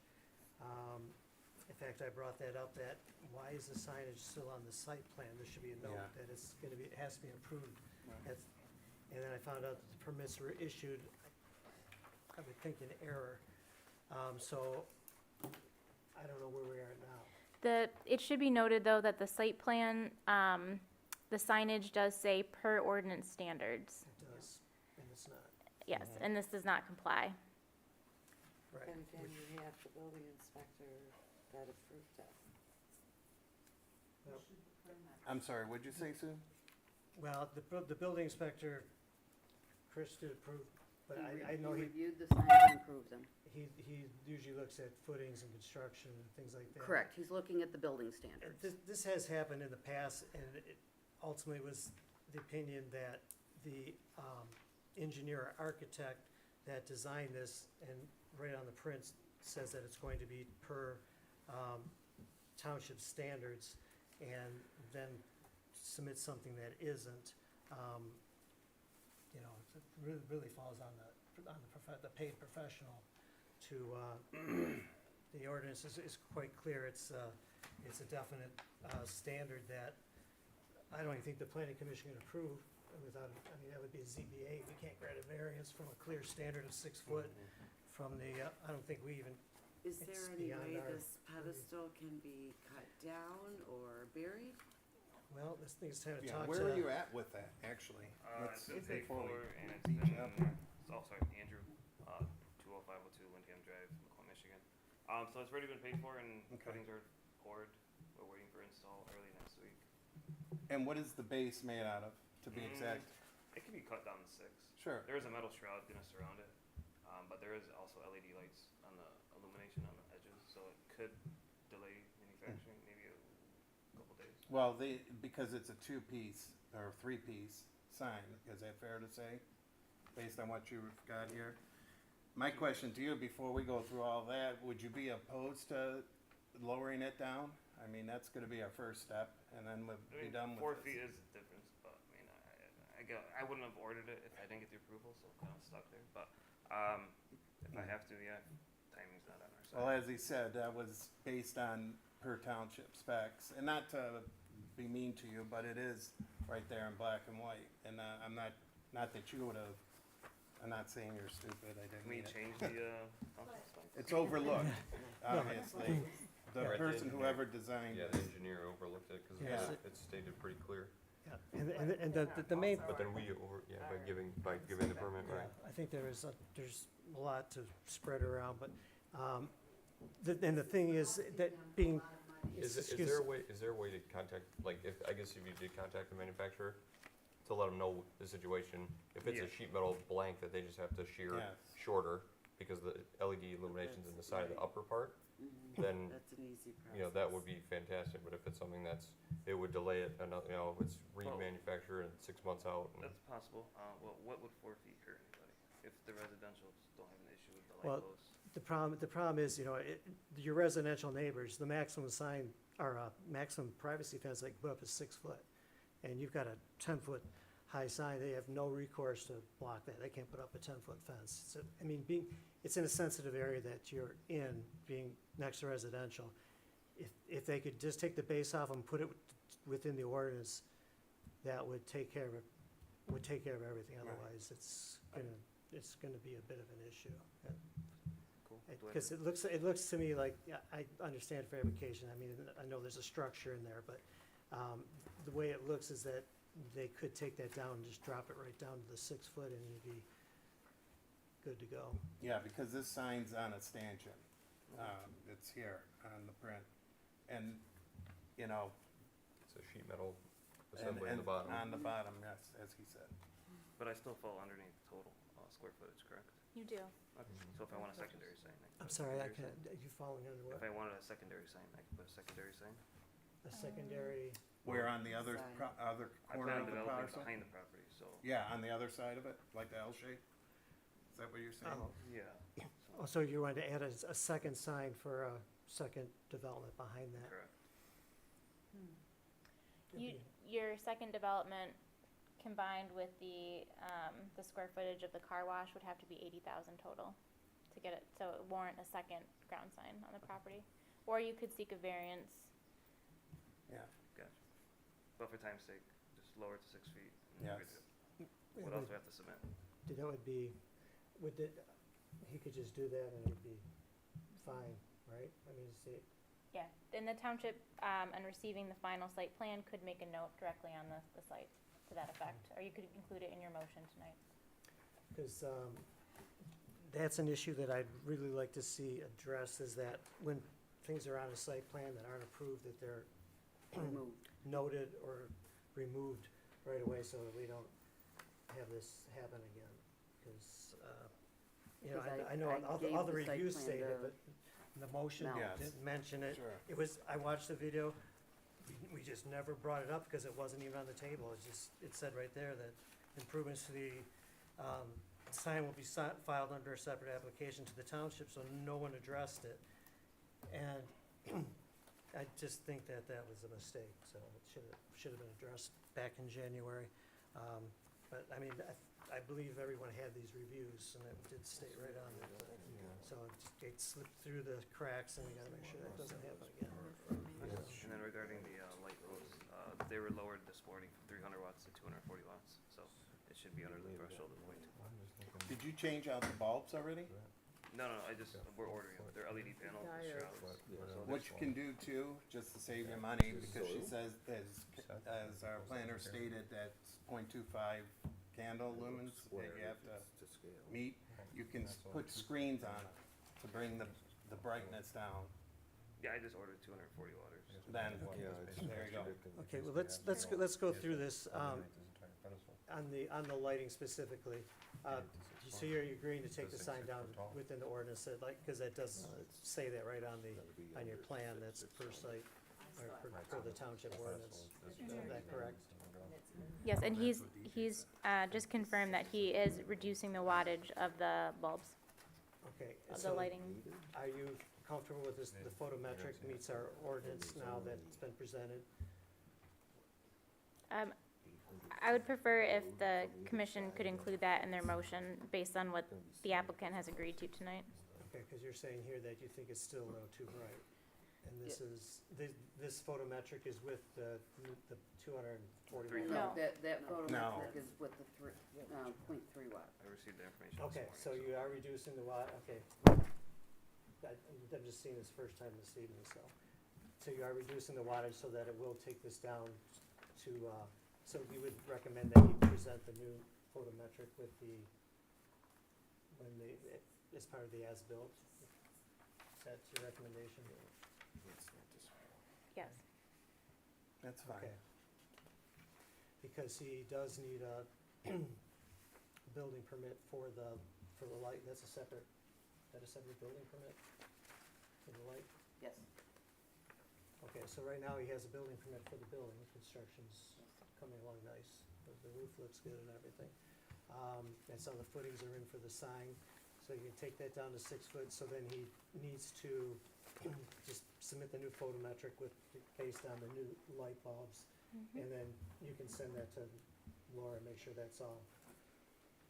In fact, I brought that up, that why is the signage still on the site plan? There should be a note Yeah. that it's gonna be, it has to be approved. Right. That's, and then I found out that the permits were issued, I would think in error. So I don't know where we are now. It should be noted, though, that the site plan, the signage does say per ordinance standards. It does, and it's not, Yes, and this does not comply. right. And again, Which- you have the building inspector that approved it. well, I'm sorry, what'd you say, Sue? Well, the building inspector, Chris did approve, but I know he reviewed the signs and approved them. he usually looks at footings and construction and things like that. Correct, he's looking at the building standards. This has happened in the past, and it ultimately was the opinion that the engineer or architect that designed this, and right on the print says that it's going to be per township standards, and then submit something that isn't. You know, it really falls on the paid professional to, the ordinance is quite clear. It's a definite standard that I don't even think the planning commission can approve without, I mean, that would be a ZBA. We can't grant a variance from a clear standard of 6 foot from the, I don't think we even, Is It's there any beyond way our this pedestal can be cut down or buried? well, this thing's kind of Yeah, talked where are to, you at with that, actually? It's been Let's- paid before for we and it's beat you up. been, oh, sorry, Andrew, 20502 Windham Drive, McCoy, Michigan. So it's already been paid for and Okay. cuttings are poured. We're waiting for install early next week. And what is the base made out of, to be Mm. exact? It can be cut down to 6. Sure. There is a metal shroud gonna surround it, but there is also LED lights on the illumination on the edges, so it could delay manufacturing maybe a couple days. Well, because it's a two-piece or three-piece sign, is that fair to say, based on what you've got here? My question to you, before we go through all that, would you be opposed to lowering it down? I mean, that's gonna be our first step, and then we'll I be mean, done 4 with feet this. is the difference, but I mean, I wouldn't have ordered it if I didn't get the approval, so I'm kind of stuck there. But if I have to, yeah, timing's not on our side. Well, as he said, that was based on per township specs, and not to be mean to you, but it is right there in black and white, and I'm not that you would have, I'm not saying you're stupid, I didn't Can we mean it. change the township specs? It's overlooked, obviously. The Right, the person engineer. whoever designed Yeah, it. the engineer overlooked it, cause Yeah. it's stated pretty clear. yeah, and the main, But then we by giving the permit, yeah, right? I think there's a lot to spread around, but, and the thing is that being, Is excuse- there a way to contact, like, I guess if you did contact the manufacturer, to let them know the situation, if it's Yeah. a sheet metal blank that they just have to shear Yes. shorter, because the LED illumination's in the side of the upper part, then, That's an easy process. you know, that would be fantastic, but if it's something it would delay it, another, you know, if it's remanufactured and 6 months out. and- That's possible. What would 4 feet hurt anybody if the residentials don't have an issue with the light Well, posts? the problem is, you know, your residential neighbors, the maximum sign, or maximum privacy fence they can put up is 6 foot. And you've got a 10-foot high sign, they have no recourse to block that. They can't put up a 10-foot fence. So, I mean, it's in a sensitive area that you're in, being next to residential. If they could just take the base off and put it within the ordinance, that would take care of it, would take care of everything. Right. Otherwise, it's gonna be a bit of an issue. Cool. Do I have Because it looks to me like, yeah, I understand fabrication, I mean, I know there's a structure in there, but, the way it looks is that they could take that down and just drop it right down to the 6 foot and you'd be good to go. Yeah, because this sign's on a stanchion. It's here on the print. And, you know, It's a sheet metal and, assembly in the bottom. on the bottom, yes, as he said. But I still fall underneath total square footage, correct? You do. Okay. So if I want a secondary sign, I can I'm put a sorry, secondary sign? you falling under If what? I wanted a secondary sign, I can put a secondary sign. A secondary, Where on the other, Sign. other I corner plan of on the developing parcel? behind the property, so. Yeah, on the other side of it, like the L shape? Is that what you're saying? Yeah, oh, so you wanted to add a second sign for a second development behind that? correct. Your second development combined with the square footage of the car wash would have to be 80,000 total to get it, so it warrant a second ground sign on the property. Or you could seek a variance. Yeah, Gotcha. But for time's sake, just lower it to 6 feet. and we're yes. good. What else do we have to submit? That would be, he could just do that and it'd be fine, right? I mean, see, Yeah, and the township, and receiving the final site plan could make a note directly on the site to that effect, or you could include it in your motion tonight. because that's an issue that I'd really like to see addressed, is that when things are on a site plan that aren't approved, that they're Removed. noted or removed right away so that we don't have this happen again. Because, you know, 'Cause I know I all the gave the site reviews plan say it, to but the motion Mel. Yes. didn't mention it. Sure. It was, I watched the video, we just never brought it up because it wasn't even on the table. It said right there that improvements to the sign will be filed under a separate application to the township, so no one addressed it. And I just think that was a mistake, so it should have been addressed back in January. But I mean, I believe everyone had these reviews and it did state right on there. So it slipped through the cracks and we gotta make sure that doesn't happen again. And then regarding the light posts, they were lowered this morning from 300 watts to 240 watts, so it should be under the threshold of 0.2. Did you change out the bulbs already? No, we're ordering them. They're LED panels with Tires. shrouds. So What you can do too, just to save you money, because she says, as our planner stated, that's 0.25 candle lumens that you have to meet. You can put screens on it to bring the brightness down. Yeah, I just ordered 240 watts. Then, there you go. Okay, well, let's go through this, on the lighting specifically. So you're agreeing to take the sign down within the ordinance, because that does say that right on your plan, that's per site, or per the township ordinance. Is that correct? Yes, and he's just confirmed that he is reducing the wattage of the bulbs, Okay. of the so lighting. Are you comfortable with this, the photometric meets our ordinance now that it's been presented? I would prefer if the commission could include that in their motion based on what the applicant has agreed to tonight. Okay, because you're saying here that you think it's still a little too bright. And this photometric is with the 240 watt? No, that No. photometric is with the 0.3 watt. I received the information Okay, this so morning. you are reducing the watt, okay. I'm just seeing this first time this evening, so you are reducing the wattage so that it will take this down to, so you would recommend that you present the new photometric with as part of the as-built? Is that your recommendation? Yes. That's fine. Okay. Because he does need a building permit for the light, that's a separate building permit for the light? Yes. Okay, so right now he has a building permit for the building, construction's coming along nice, the roof looks good and everything. And so the footings are in for the sign, so you can take that down to 6 foot, so then he needs to just submit the new photometric based on the new light bulbs. And then you can send that to Laura, make sure that's all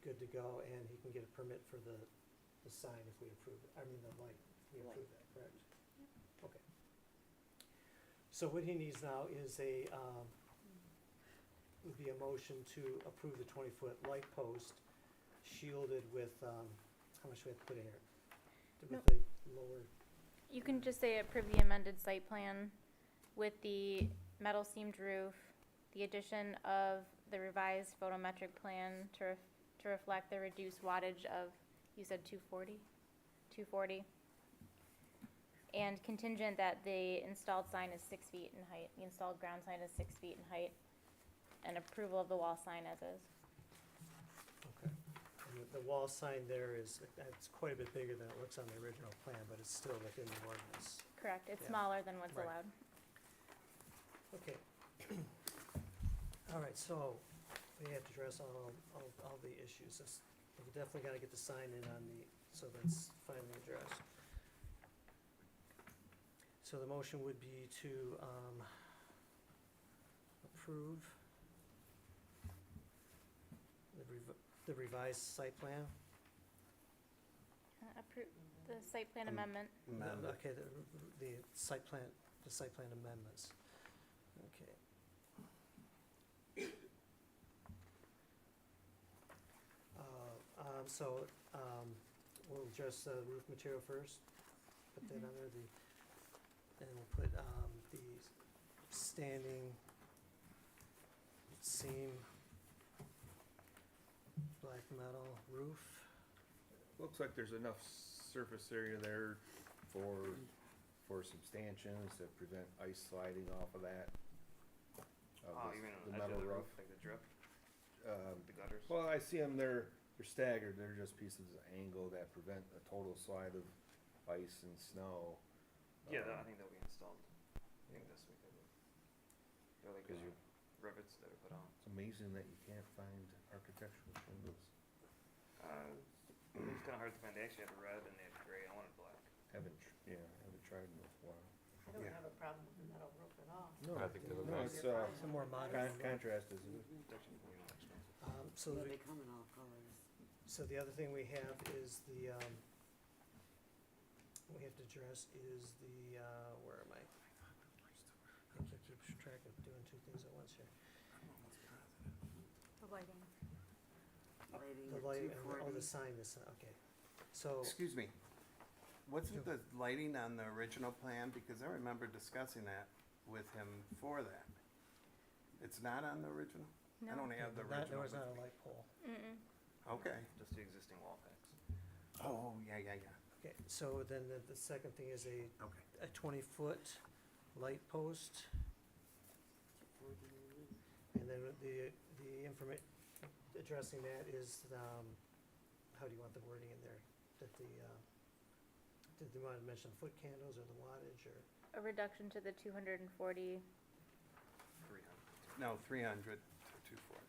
good to go, and he can get a permit for the sign if we approve it, I mean, the light, we approve that, correct? Okay. So what he needs now is would be a motion to approve the 20-foot light post shielded with, how much do we have to put in here? With the lower, You can just say approve the amended site plan with the metal seamed roof, the addition of the revised photometric plan to reflect the reduced wattage of, you said 240? 240. And contingent that the installed sign is 6 feet in height, the installed ground sign is 6 feet in height, and approval of the wall sign as is. okay. And the wall sign there it's quite a bit bigger than it looks on the original plan, but it's still within the ordinance. Correct, it's Yeah. smaller than what's Right. allowed. Okay. All right, so we have to address all the issues. We definitely gotta get the sign in so that's finally addressed. So the motion would be to approve the revised site plan. Approve the site plan Um, amendment. Amendment. Okay, the site plan amendments. Okay. So, we'll address roof material first, put that under and we'll put, the standing seam black metal roof. Looks like there's enough surface area there for some stanchions to prevent ice sliding off of that. Oh, you mean on the the edge metal of the roof. roof, like the drip, Um, the gutters? Well, I see them, they're staggered, they're just pieces of angle that prevent a total slide of ice and snow. Yeah, I think they'll be installed, I think this week, I believe. They're like 'Cause you- rivets that are put on. It's amazing that you can't find architectural shingles. It was kinda hard to find, they actually had red and they had gray, I wanted black. Haven't tried in a while. I don't Yeah. have a problem with the metal roof at all. No, I think they look no, nice. it's, Some more modern. contrast is, It's actually way more expensive. So, Yeah, the- they come in all colors. so the other thing we have is the, we have to address is the, where am I? I can't keep track of doing two things at once here. The lighting. Lighting The at light, and 240. the sign, okay. So, Excuse me, what's with the lighting on the original plan? Because I remember discussing that with him for that. It's not on the original? I No. don't have the there original. was not a light pole. Mm-mm. Okay. Just the existing wall packs. Oh, yeah. Okay, so then the second thing is a Okay. 20-foot light post, 240. and then the addressing that is, how do you want the wording in there? That did you want to mention foot candles or the wattage, or? A reduction to the 240, 300. No, 300 to 240.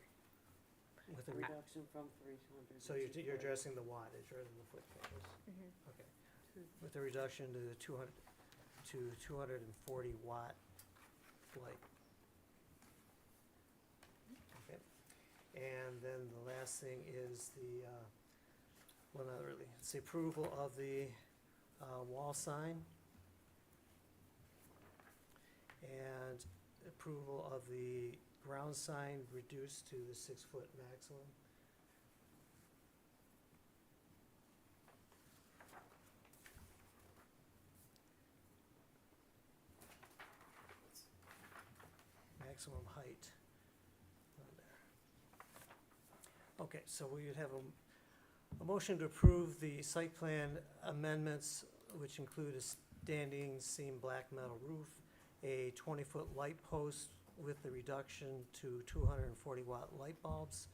With the Reduction from 300. So you're addressing the wattage rather than the foot candles? mhm. Okay. With the reduction to the 240 watt light. Okay. And then the last thing is the, well, not really, it's the approval of the wall sign and approval of the ground sign reduced to the 6-foot maximum. Maximum height on there. Okay, so we would have a motion to approve the site plan amendments, which include a standing seam black metal roof, a 20-foot light post with the reduction to 240 watt light bulbs,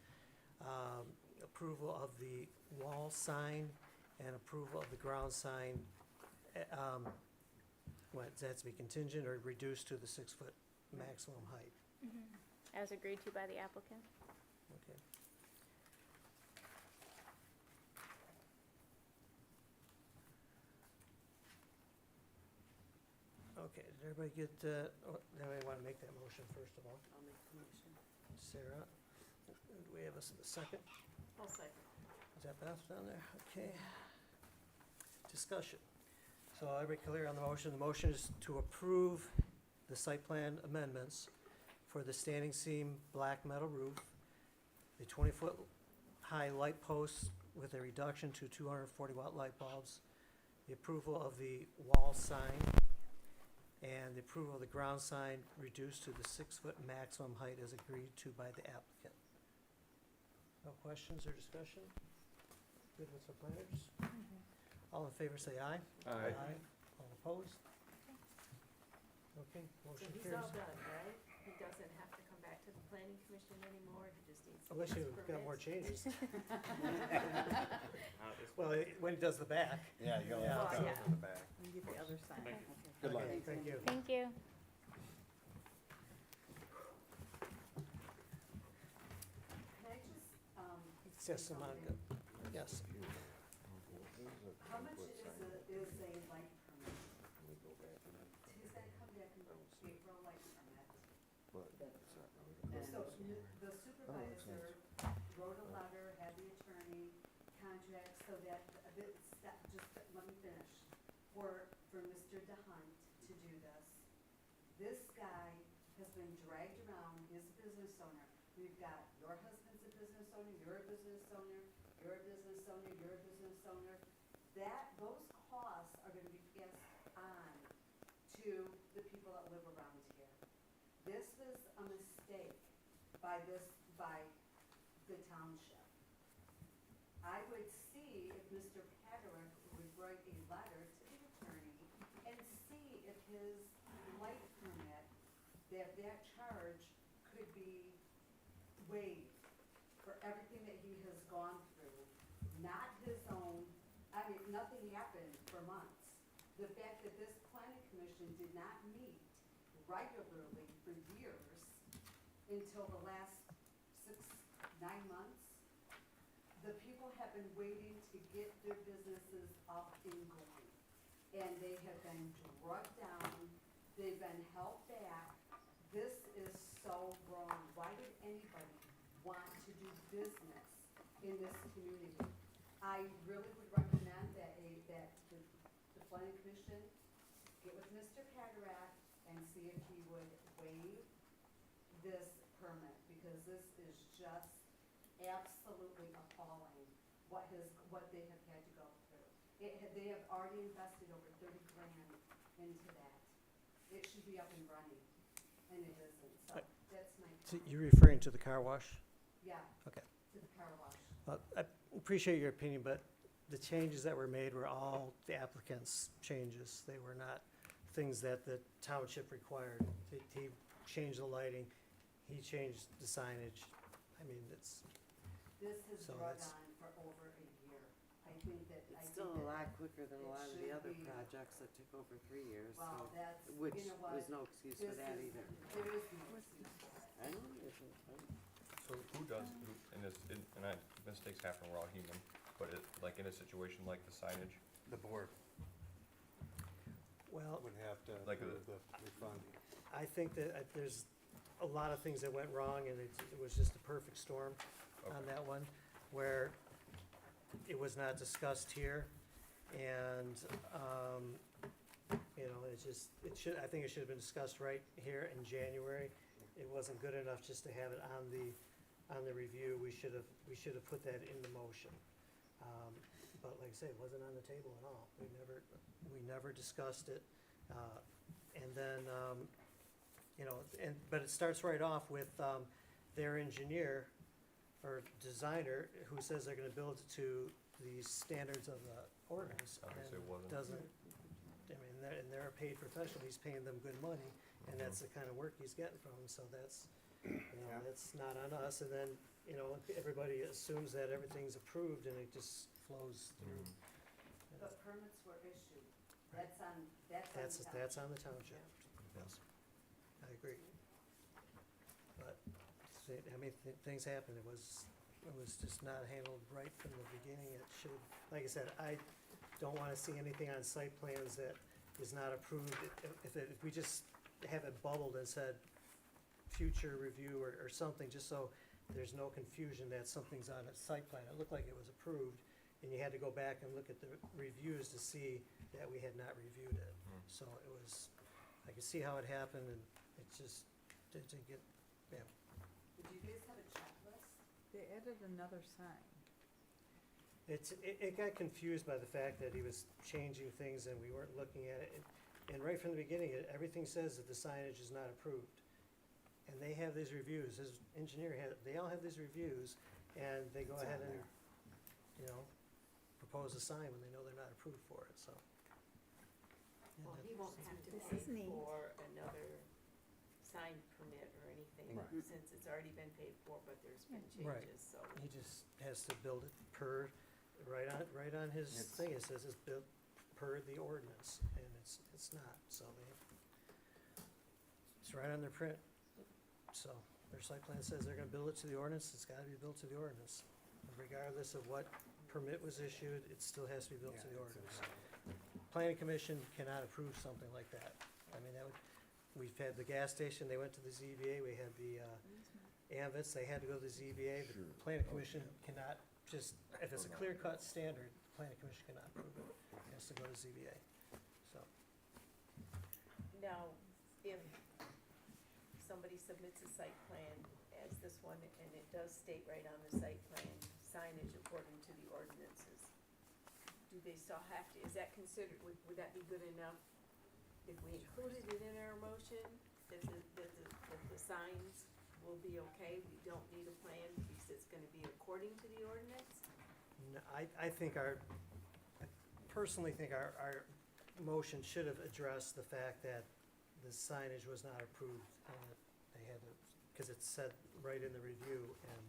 approval of the wall sign, and approval of the ground sign. What, does that have to be contingent or reduced to the 6-foot maximum height? As agreed to by the applicant. Okay. Okay, did everybody get, anybody want to make that motion first of all? I'll make the motion. Sarah, do we have a second? I'll second. Is that Beth down there? Okay. Discussion. So everybody clear on the motion? The motion is to approve the site plan amendments for the standing seam black metal roof, the 20-foot high light posts with a reduction to 240 watt light bulbs, the approval of the wall sign, and the approval of the ground sign reduced to the 6-foot maximum height as agreed to by the applicant. No questions or discussion? Good with the planners? All in favor say aye. Aye. All opposed? Okay, So motion he's carries. all done, right? He doesn't have to come back to the planning commission anymore, he just needs to Unless get his you've got more permits. changes. This Well, when he does the back. Yeah, you'll Yeah. have to go Yeah. to the back. And get the other side. Thank you. Good luck. Okay, thank you. Thank you. Can I just, Yes, Samantha. Yes. how much is a light permit? He's gonna come back in April, light permit. But So the supervisor wrote a letter, had the contract so that, let me finish. For Mr. DeHunt to do this, this guy has been dragged around, he's a business owner. We've got, your husband's a business owner, you're a business owner, you're a business owner, you're a business owner. Those costs are gonna be passed on to the people that live around here. This was a mistake by the township. I would see if Mr. Patrick would write a letter to the attorney and see if his light permit, that charge could be waived for everything that he has gone through, not his own. I mean, nothing happened for months. The fact that this planning commission did not meet regularly for years until the last 6-9 months, the people have been waiting to get their businesses up and going. And they have been drugged down, they've been held back. This is so wrong. Why would anybody want to do business in this community? I really would recommend that the planning commission get with Mr. Patrick and see if he would waive this permit, because this is just absolutely appalling what they have had to go through. They have already invested over 30 grand into that. It should be up and running, and it isn't, so that's my So comment. you're referring to the car wash? Yeah, Okay. to the car wash. I appreciate your opinion, but the changes that were made were all the applicant's changes. They were not things that the township required. He changed the lighting, he changed the signage. I mean, it's, This has So drug that's- on for over a year. I think that, It's still a lot quicker than a it lot of the should other be- projects that took over 3 years, well, so, that's, which you know what? was no excuse for This that is- either. There is no excuse for it. I know it isn't, but So who does, mistakes happen, we're all human, but like in a situation like the signage, The board well, would have to Like approve the refund. I think that there's a lot of things that went wrong, and it was just a perfect storm on Okay. that one, where it was not discussed here, and, you know, I think it should have been discussed right here in January. It wasn't good enough just to have it on the review. We should have put that in the motion. But like I say, it wasn't on the table at all. We never discussed it. And then, you know, but it starts right off with their engineer or designer who says they're gonna build it to the standards of the ordinance. Obviously it and wasn't. Doesn't, I mean, they're a paid professional, he's paying them good money, and that's the kind of work he's getting from them, so that's, you know, Yeah. that's not on us. And then, you know, everybody assumes that everything's approved and it just flows through. Mm. But permits were issued. Right. That's on the That's township. on the township. Yes, I agree. But, I mean, things happen. It was just not handled right from the beginning. It should, like I said, I don't wanna see anything on site plans that is not approved. If we just have it bubbled and said, future review or something, just so there's no confusion that something's on a site plan. It looked like it was approved, and you had to go back and look at the reviews to see that we had not reviewed it. Mm. So it was, I could see how it happened, and it just didn't get, yeah. Did you guys have a checklist? they added another sign. It got confused by the fact that he was changing things and we weren't looking at it. And right from the beginning, everything says that the signage is not approved. And they have these reviews, his engineer they all have these reviews, and they go It's on ahead and, there. you know, propose a sign when they know they're not approved for it, so. And Well, that- he won't have to This pay is neat. for another sign permit or anything, Right. since it's already been paid for, but there's been Right. changes, so. He just has to build it per, right on his It's- thing, it says it's built per the ordinance, and it's not, so it's right on their print. So, their site plan says they're gonna build it to the ordinance, it's gotta be built to the ordinance. Regardless of what permit was issued, it still has to be built to the Yeah, ordinance. Planning commission cannot approve something like that. I mean, we've had the gas station, they went to the ZBA, we had the, Ambits, they had to go to the ZBA, the planning commission cannot just, if it's a clear-cut standard, the planning commission cannot approve it. It has to go to ZBA, so. Now, if somebody submits a site plan as this one, and it does state right on the site plan, signage according to the ordinances, do they still have to, is that considered, would that be good enough if we included it in our motion, that the signs will be okay, we don't need a plan because it's gonna be according to the ordinance? No, I think I personally think our motion should have addressed the fact that the signage was not approved, and that they had to, because it said right in the review, and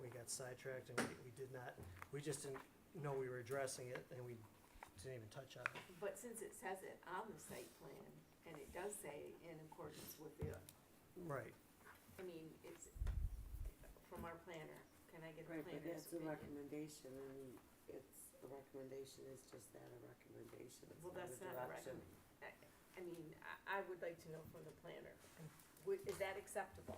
we got sidetracked, and we did not, we just didn't know we were addressing it, and we didn't even touch on it. But since it says it on the site plan, and it does say in accordance with the, Right. I mean, it's from our planner, can I get a Right, but planner's that's a opinion? recommendation, and it's, a recommendation is just that, a recommendation, it's Well, not a that's not a direction. I mean, I would like to know from the planner, is that acceptable?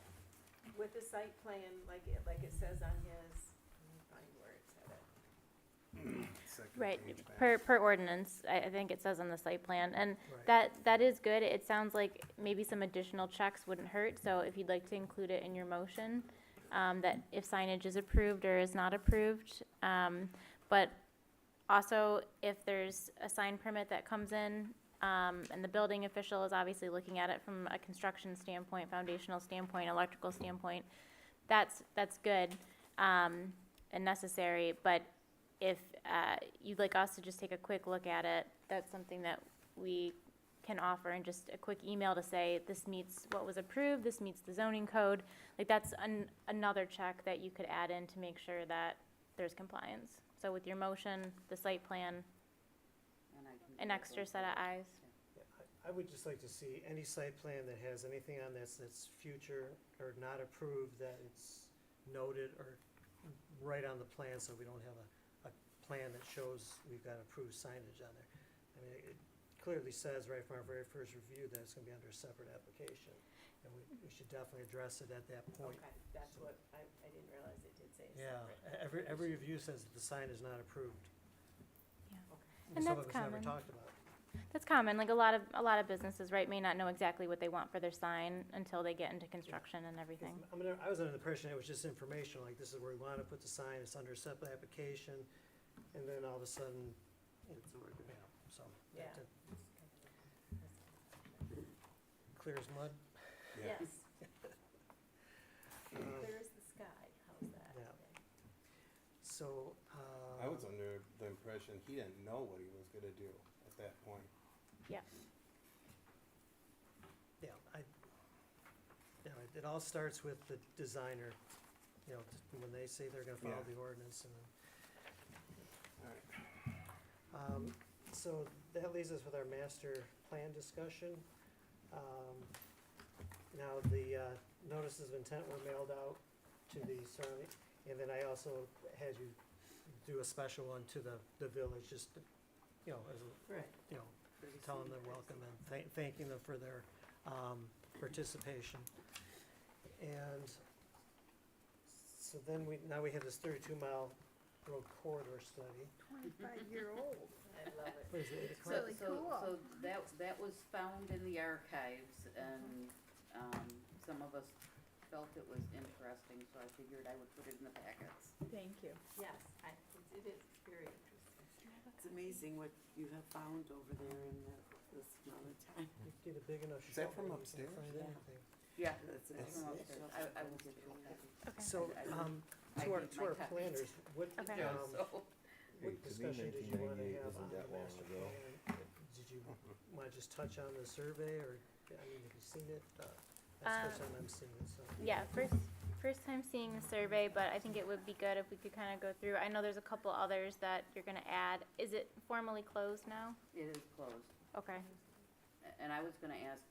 With the site plan, like it says on his, let me find where it said it. Second Right, page back. per ordinance, I think it says on the site plan, and Right. that is good. It sounds like maybe some additional checks wouldn't hurt, so if you'd like to include it in your motion, that if signage is approved or is not approved, but also if there's a sign permit that comes in, and the building official is obviously looking at it from a construction standpoint, foundational standpoint, electrical standpoint, that's good, and necessary, but if you'd like us to just take a quick look at it, that's something that we can offer in just a quick email to say, this meets what was approved, this meets the zoning code. Like, that's another check that you could add in to make sure that there's compliance. So with your motion, the site plan, And I can an do extra those set of things. eyes. Yeah, I would just like to see any site plan that has anything on this that's future or not approved, that it's noted or right on the plan, so we don't have a plan that shows we've got approved signage on there. I mean, it clearly says right from our very first review that it's gonna be under a separate application, and we should definitely address it at that point. Okay, that's what, I didn't realize it did say Yeah, separate. every review says that the sign is not approved. Yeah. Okay. And Some that's of us never common. talked about it. That's common, like a lot of businesses, right, may not know exactly what they want for their sign until they get into construction and everything. I mean, I was under the impression it was just informational, like this is where we wanna put the sign, it's under a separate application, and then all of a sudden, It's ordered. yeah, so. Yeah. Clear as mud. Yeah. Yes. Clear as the sky, how's that? Yeah. So, I was under the impression he didn't know what he was gonna do at that point. Yeah, yeah, it all starts with the designer, you know, when they say they're gonna follow Yeah. the ordinance, and then. Alright. So that leaves us with our master plan discussion. Now, the notices of intent were mailed out to the surrounding, and then I also had you do a special one to the village, just, you know, as a, Right. you know, telling them welcome and thanking them for their participation. And so then now we have this 32-mile road corridor study. 25-year-old. I love it. What is it, So, Really so, cool. so that was found in the archives, and, some of us felt it was interesting, so I figured I would put it in the packets. Thank you. Yes, it is very interesting. It's amazing what you have found over there in this amount of time. You get a big enough Is that shelf, from you can upstairs? find Yeah. anything. Yeah, That's it's nice. from upstairs. I will get you a copy. So, I to our, need to my our copies. planners, what, Okay. Yeah, so, what Hey, to me, discussion did you wanna 1998 have isn't on that the long master ago. plan? Did you wanna just touch on the survey, or, I mean, have you seen it? That's the first time I'm seeing it, so. yeah, first time seeing the survey, but I think it would be good if we could kind of go through. I know there's a couple others that you're gonna add. Is it formally closed now? it is closed. Okay. And I was gonna ask,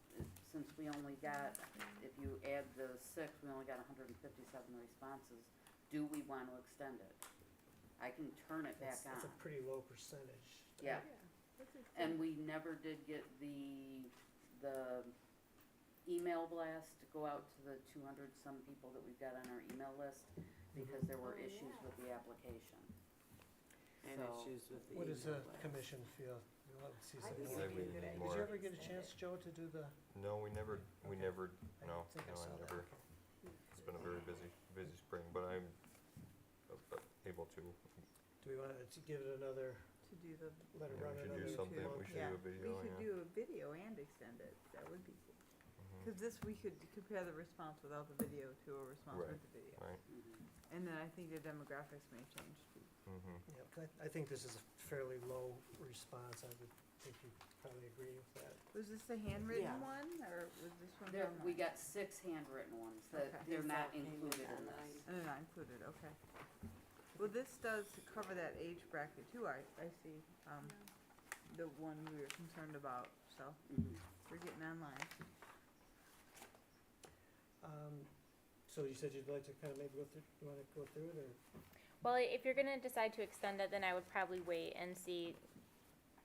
since we only got, if you add the 6, we only got 157 responses, do we wanna extend it? I can turn it back That's on. a pretty low percentage. Yeah, and we never did get the email blast to go out to the 200 some people that we've got on our email list. because there were issues with the application. And So- issues with the What does the email blast. commission feel? We'll have to see I something. think Maybe it'd be a good need idea. more. Did you ever get a chance, Joe, to do the? No, we never, I no, think I no, saw I that. never, Okay. it's been a very busy spring, but I'm able to. Do we want to give it another, To do the, let it Yeah, run we should another do something, month? we should yeah, do a video, we could yeah. do a video and extend it, that would be cool. Mhm. Cause this, we could compare the response without the video to a response Right. with the video. Right, Mhm. And then I think the demographics may change too. mhm. Yeah, 'cause I think this is a fairly low response. I would think you'd probably agree with that. Was this the handwritten Yeah. one, or was this one There, online? we got 6 handwritten ones that Okay. they're These not all came in included in online. this. And they're not included, okay. Well, this does cover that age bracket too, I see, the one we were concerned about, so Mhm. we're getting online. So you said you'd like to kind of maybe go through, you want to go through it, or? Well, if you're gonna decide to extend it, then I would probably wait and see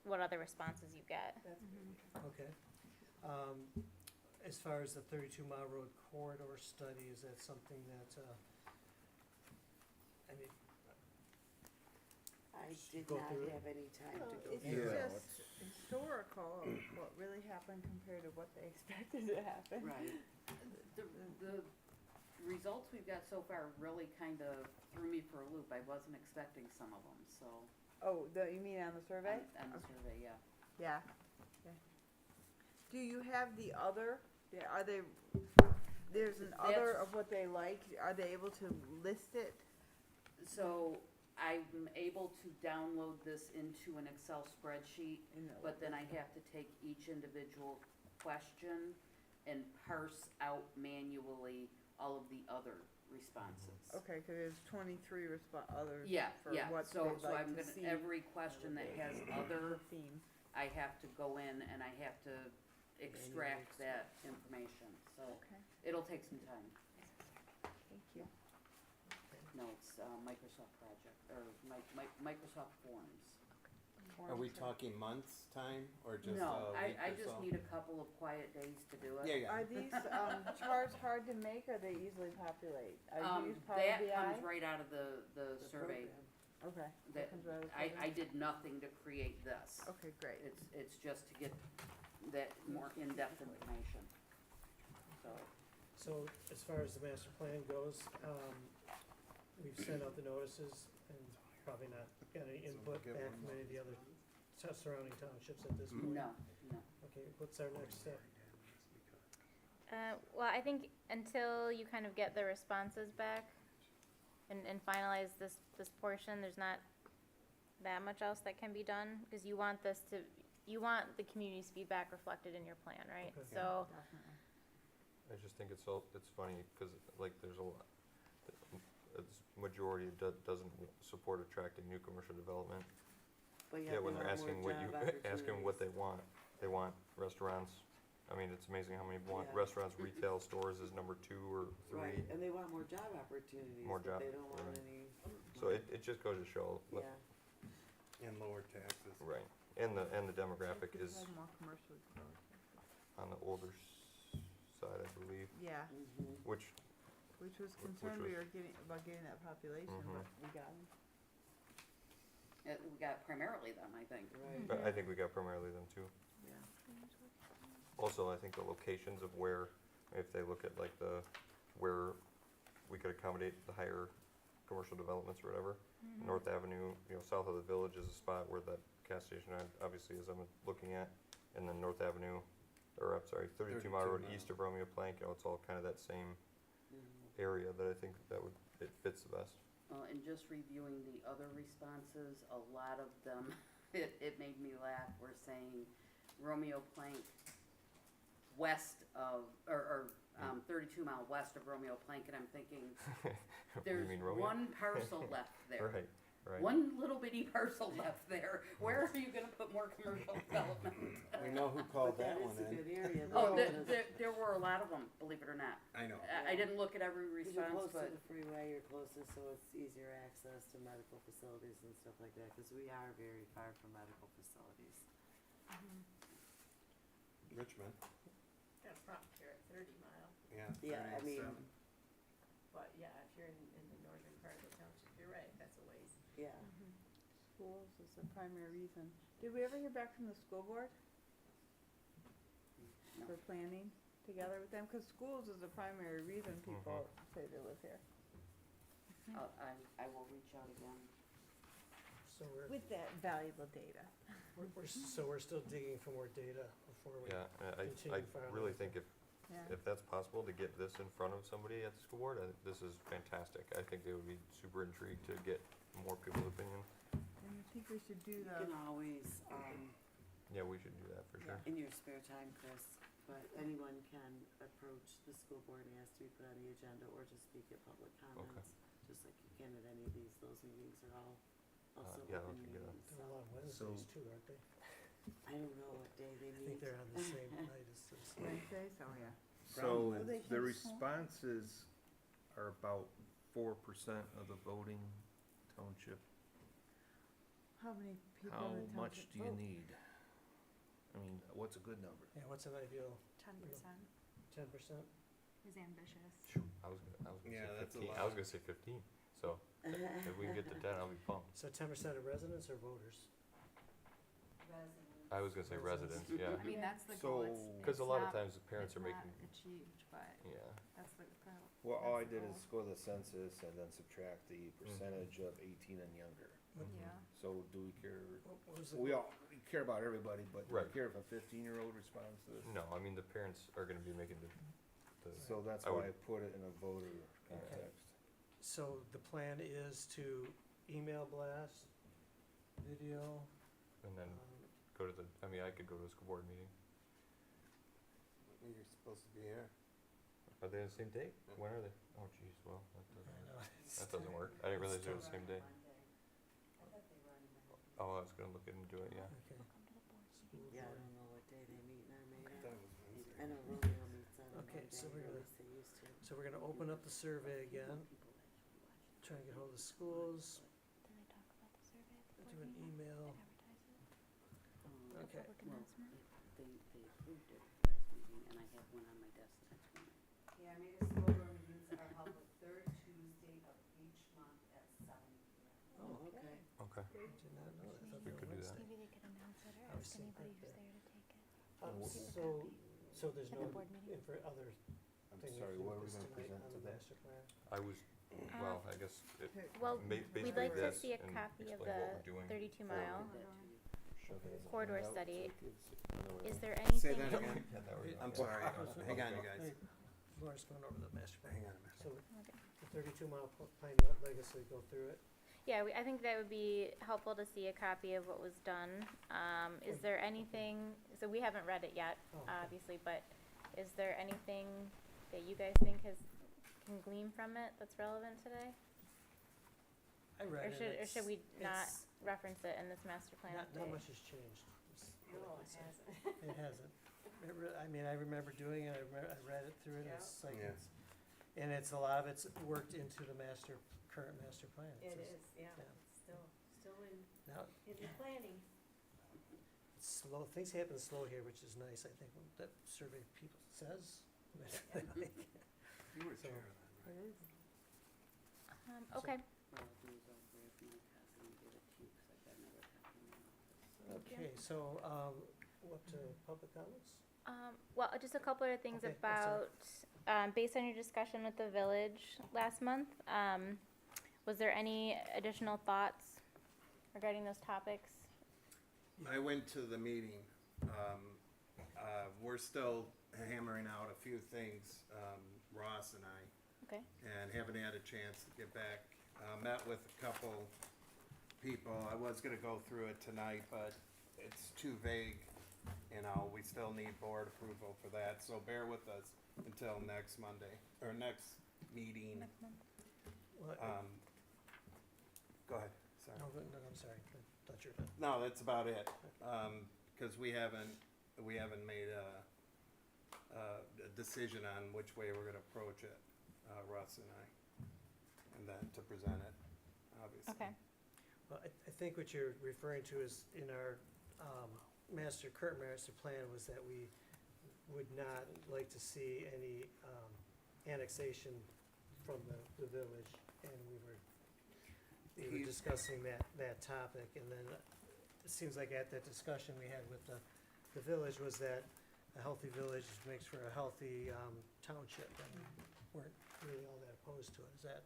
what other responses you get. Okay. As far as the 32-mile road corridor study, is that something that, I mean, I did Go not through it? have any time to go It's through it. just historical of what really happened compared to what they expected to happen. Right. The results we've got so far really kind of threw me for a loop. I wasn't expecting some of them, so. Oh, you mean on the survey? On the survey, yeah. Yeah, yeah. Do you have the other, are they, there's an other That's- of what they like, are they able to list it? So I'm able to download this into an Excel spreadsheet, in the- but then I have to take each individual question and parse out manually all of the other responses. Okay, cause there's 23 others Yeah, for yeah, what so, they'd so like I'm to gonna, see. every question that has other, Theme. I have to go in and I have to extract that information, so Okay, it'll take some time. thank you. No, it's, Microsoft project, or Microsoft Forms. Are we talking months' time, or just a week No, or I so? just need a couple of quiet days to do it. Yeah, yeah. Are these charts hard to make, or they easily populate? Are you use Power That BI? comes right out of the The survey. program. Okay. That, comes right out of the I program? did nothing to create this. Okay, great. It's just to get that more in-depth information. So, so as far as the master plan goes, we've sent out the notices and probably not got any input get back one from any of the other surrounding townships at this point. no, no. Okay, what's our next step? Well, I think until you kind of get the responses back and finalize this portion, there's not that much else that can be done, because you want you want the community's feedback reflected in your plan, right? Okay. So, Definitely. I just think it's funny, cause like there's a lot, it's majority doesn't support attracting new commercial development. But Yeah, yet when they they're want asking more what you, job asking what they opportunities. want restaurants. I mean, it's amazing how many want Yeah. restaurants, retail stores is number 2 or 3. Right, and they want more job opportunities, More but job, they don't want right. any. So it just goes to show, Yeah, And lower taxes. right, and the demographic Because is we had more commercial development. on the older side, I believe, Yeah, which, which was Which concerned we was- were about getting that population, but we got them. We got primarily them, I think. right, but I think we got primarily them too. yeah. Also, I think the locations of where, if they look at like where we could accommodate the higher commercial developments or whatever. North Avenue, south of the village is a spot where that gas station obviously is, I'm looking at. And then North Avenue, or I'm sorry, 32 Mile Road 32 east of Romeo Plank, it's all kind of that same area that I think it fits the best. And just reviewing the other responses, a lot of them, it made me laugh, were saying Romeo Plank west of, or 32 mile west of Romeo Plank, and I'm thinking, there's You mean Romeo? one parcel left there. Right, right. One little bitty parcel left there. Where are you gonna put more commercial development? We know who called But that that one is a in. good area. Oh, though, because there were a lot of them, believe it or not. I know. I didn't look at every you're response, close but to the freeway, you're closest, so it's easier access to medical facilities and stuff like that, because we are very far from medical facilities. Richmond, Got a problem here at 30 Mile, yeah. Yeah, I mean, 37. but yeah, if you're in the northern part of the township, you're right, that's a ways. Yeah. Schools is the primary reason. Did we ever hear back from the school board No. for planning together with them? Cause schools is the primary reason people say they live here. I will reach out again. So we're, With that valuable data. we're still digging for more data before we. Yeah, I Continue filing really it. think Yeah. if that's possible to get this in front of somebody at the school board, this is fantastic. I think they would be super intrigued to get more people's opinion. And I think we should do You the, can always, Yeah, we should do that for sure. in your spare time, Chris, but anyone can approach the school board and ask to be put on the agenda or just speak at public comments. Just like you can at any of these, those meetings are all also yeah, open I'll get meetings. They're a lot of Wednesdays too, aren't they? I don't know what day they I meet. think they're on the same night as this. Wednesdays, oh yeah. So Oh, they the can- responses are about 4% of the voting township. How many people How in the much township do you vote? need? I mean, what's a good number? Yeah, what's an ideal, 10% 10%? is ambitious. I was gonna Yeah, say that's a 15. I lot. was gonna say 15. So if we can get to 10, I'll be pumped. So 10% of residents or voters? I was gonna say residents, yeah. I mean, that's the So- goal. It's- Because a it's lot of not- times the parents it's are not making, achieved, but yeah. that's the goal. Well, all I That's the did goal. is go to the census and then subtract the percentage of 18 and younger. Yeah. So do we care? What was the? We care about everybody, but do we Right. care if a 15-year-old responds to this? No, I mean, the parents are gonna be making the So that's I why I would- put it in a voter context. So the plan is to email blast, video, and then um, go to the, I mean, I could go to a school board meeting. You're supposed to be here. Are they on the same date? When are they? Oh jeez, well, I know, it's- that doesn't work. I didn't realize they were the same day. I thought they were on Monday. Oh, I was gonna look into it, yeah. Okay. School Yeah, I board. don't know what day they meet in I Armada. thought it was Wednesday. I know Romeo meets on a Okay, Monday, so or we're at gonna- least they used to. So we're gonna open up the survey again, People actually watch. try and get hold of the schools, Did they talk about the survey at the do board an meeting? email. Advertise it? Okay. Public Well, announcement? they approved it last meeting, and I have one on my desk next month. The Armada school board meetings are held the third Tuesday of each month at 7 p.m. Oh, okay. Okay. Did not know that. I thought We they were could do that. Wednesday. Maybe they could announce it or I was ask thinking anybody who's that. there to take it. So there's At no, the board meeting? for other I'm thing sorry, what are we this gonna tonight present on to the them? master plan? I was, well, I guess it, Well, basically we'd like to this see a and copy of explain what the we're doing. 32 Forward mile. that to you. Shove it in the Corridor handout so study. kids know where Is to- there anything? Say that again. Yeah, that was- I'm yeah. sorry. Okay. Hang on, you guys. Hey, Laura's going over the master plan. Hang on a minute. So Okay. the 32-mile plan legacy, go through it. Yeah, I think that would be helpful to see a copy of what was done. Is there anything, so we haven't read it yet, Oh, okay. obviously, but is there anything that you guys think can glean from it that's relevant today? I read it. Or should we not it's- reference it in this master plan Not update? much has changed. is what I No, can it say. hasn't. It hasn't. I mean, I remember doing it, I read it through it, Yeah. it's like, Yeah. and it's, a lot of it's worked into the current master plan. It's It just- is, yeah, yeah. it's still in Now, the planning. it's slow, things happen slow here, which is nice, I think, when that survey people says. You were So- chair of that, right? It is. Okay, What I'll do is I'll grab my copy and give it to you, because I've got another copy in my office. Okay, so, what, public comments? well, just a couple of things Okay, I'm sorry. about, based on your discussion with the village last month, was there any additional thoughts regarding those topics? I went to the meeting. We're still hammering out a few things, Ross and I, Okay, and haven't had a chance to get back. Met with a couple people. I was gonna go through it tonight, but it's too vague. You know, we still need board approval for that, so bear with us until next Monday, or next meeting. next month. Well, Go ahead, sorry. no, I'm sorry, I thought you were done. No, that's about it, cause we haven't made a decision on which way we're gonna approach it, Russ and I, and then to present it, obviously. Okay, Well, I think what you're referring to is in our current master plan was that we would not like to see any annexation from the village, and we were we were discussing that topic, and then it seems like at that discussion we had with the village was that a healthy village makes for a healthy township, and we weren't really all that opposed to it. Is that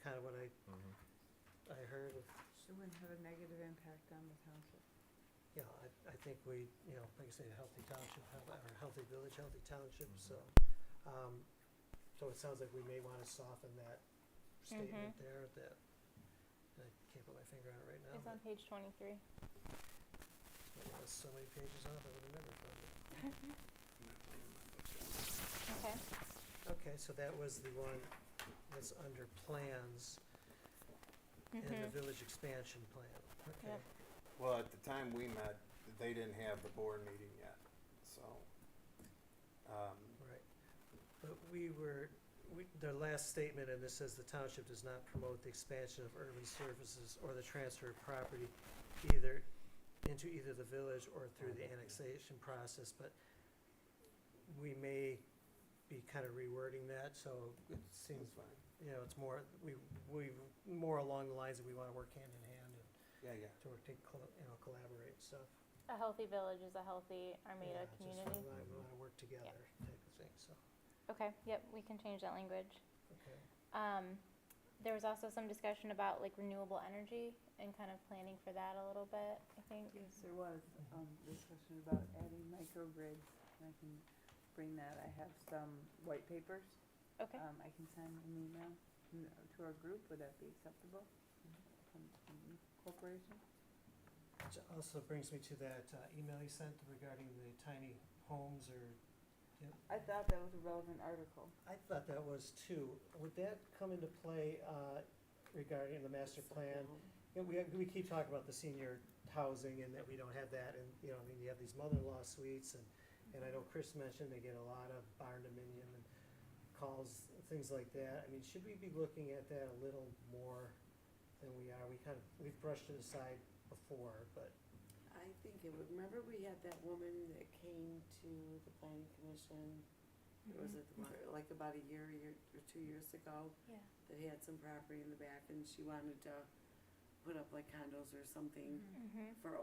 kind of what I heard? It wouldn't have a negative impact on the township. Yeah, I think we, like I say, a healthy township, or a healthy village, healthy township, so. So it sounds like we may wanna soften that statement there, that, I can't put my finger on it right now. It's on page 23. It has so many pages on it, I would have never found it. Okay. Okay, so that was the one that's under plans in the village expansion plan, okay. Yep. Well, at the time we met, they didn't have the board meeting yet, so, Right, but their last statement, and this says the township does not promote the expansion of urban services or the transfer of property into either the village or through the annexation process, but we may be kind of rewording that, so it seems, that's fine. it's more, we more along the lines that we wanna work hand in hand and Yeah, to work, collaborate and stuff. A healthy village is a healthy Armada Yeah, community. Just we wanna work together type of thing, so, Okay, yep, we can change that language. okay. There was also some discussion about like renewable energy and kind of planning for that a little bit, I think. Yes, there was, discussion about adding microgrids, and I can bring that, I have some white papers. Okay. I can send an email to our group, would that be acceptable? From the corporation? Which also brings me to that email you sent regarding the tiny homes or, I thought that was a relevant article. I thought that was too. Would that come into play regarding the master plan? We keep talking about the senior housing and that we don't have that, and, you have these mother-in-law suites, and I know Chris mentioned they get a lot of barn dominium and calls, things like that. I mean, should we be looking at that a little more than we are? We've brushed it aside before, but. I think it would, remember we had that woman that came to the planning commission, was it like about a year or 2 years ago? Yeah. That had some property in the back and she wanted to put up like condos or something for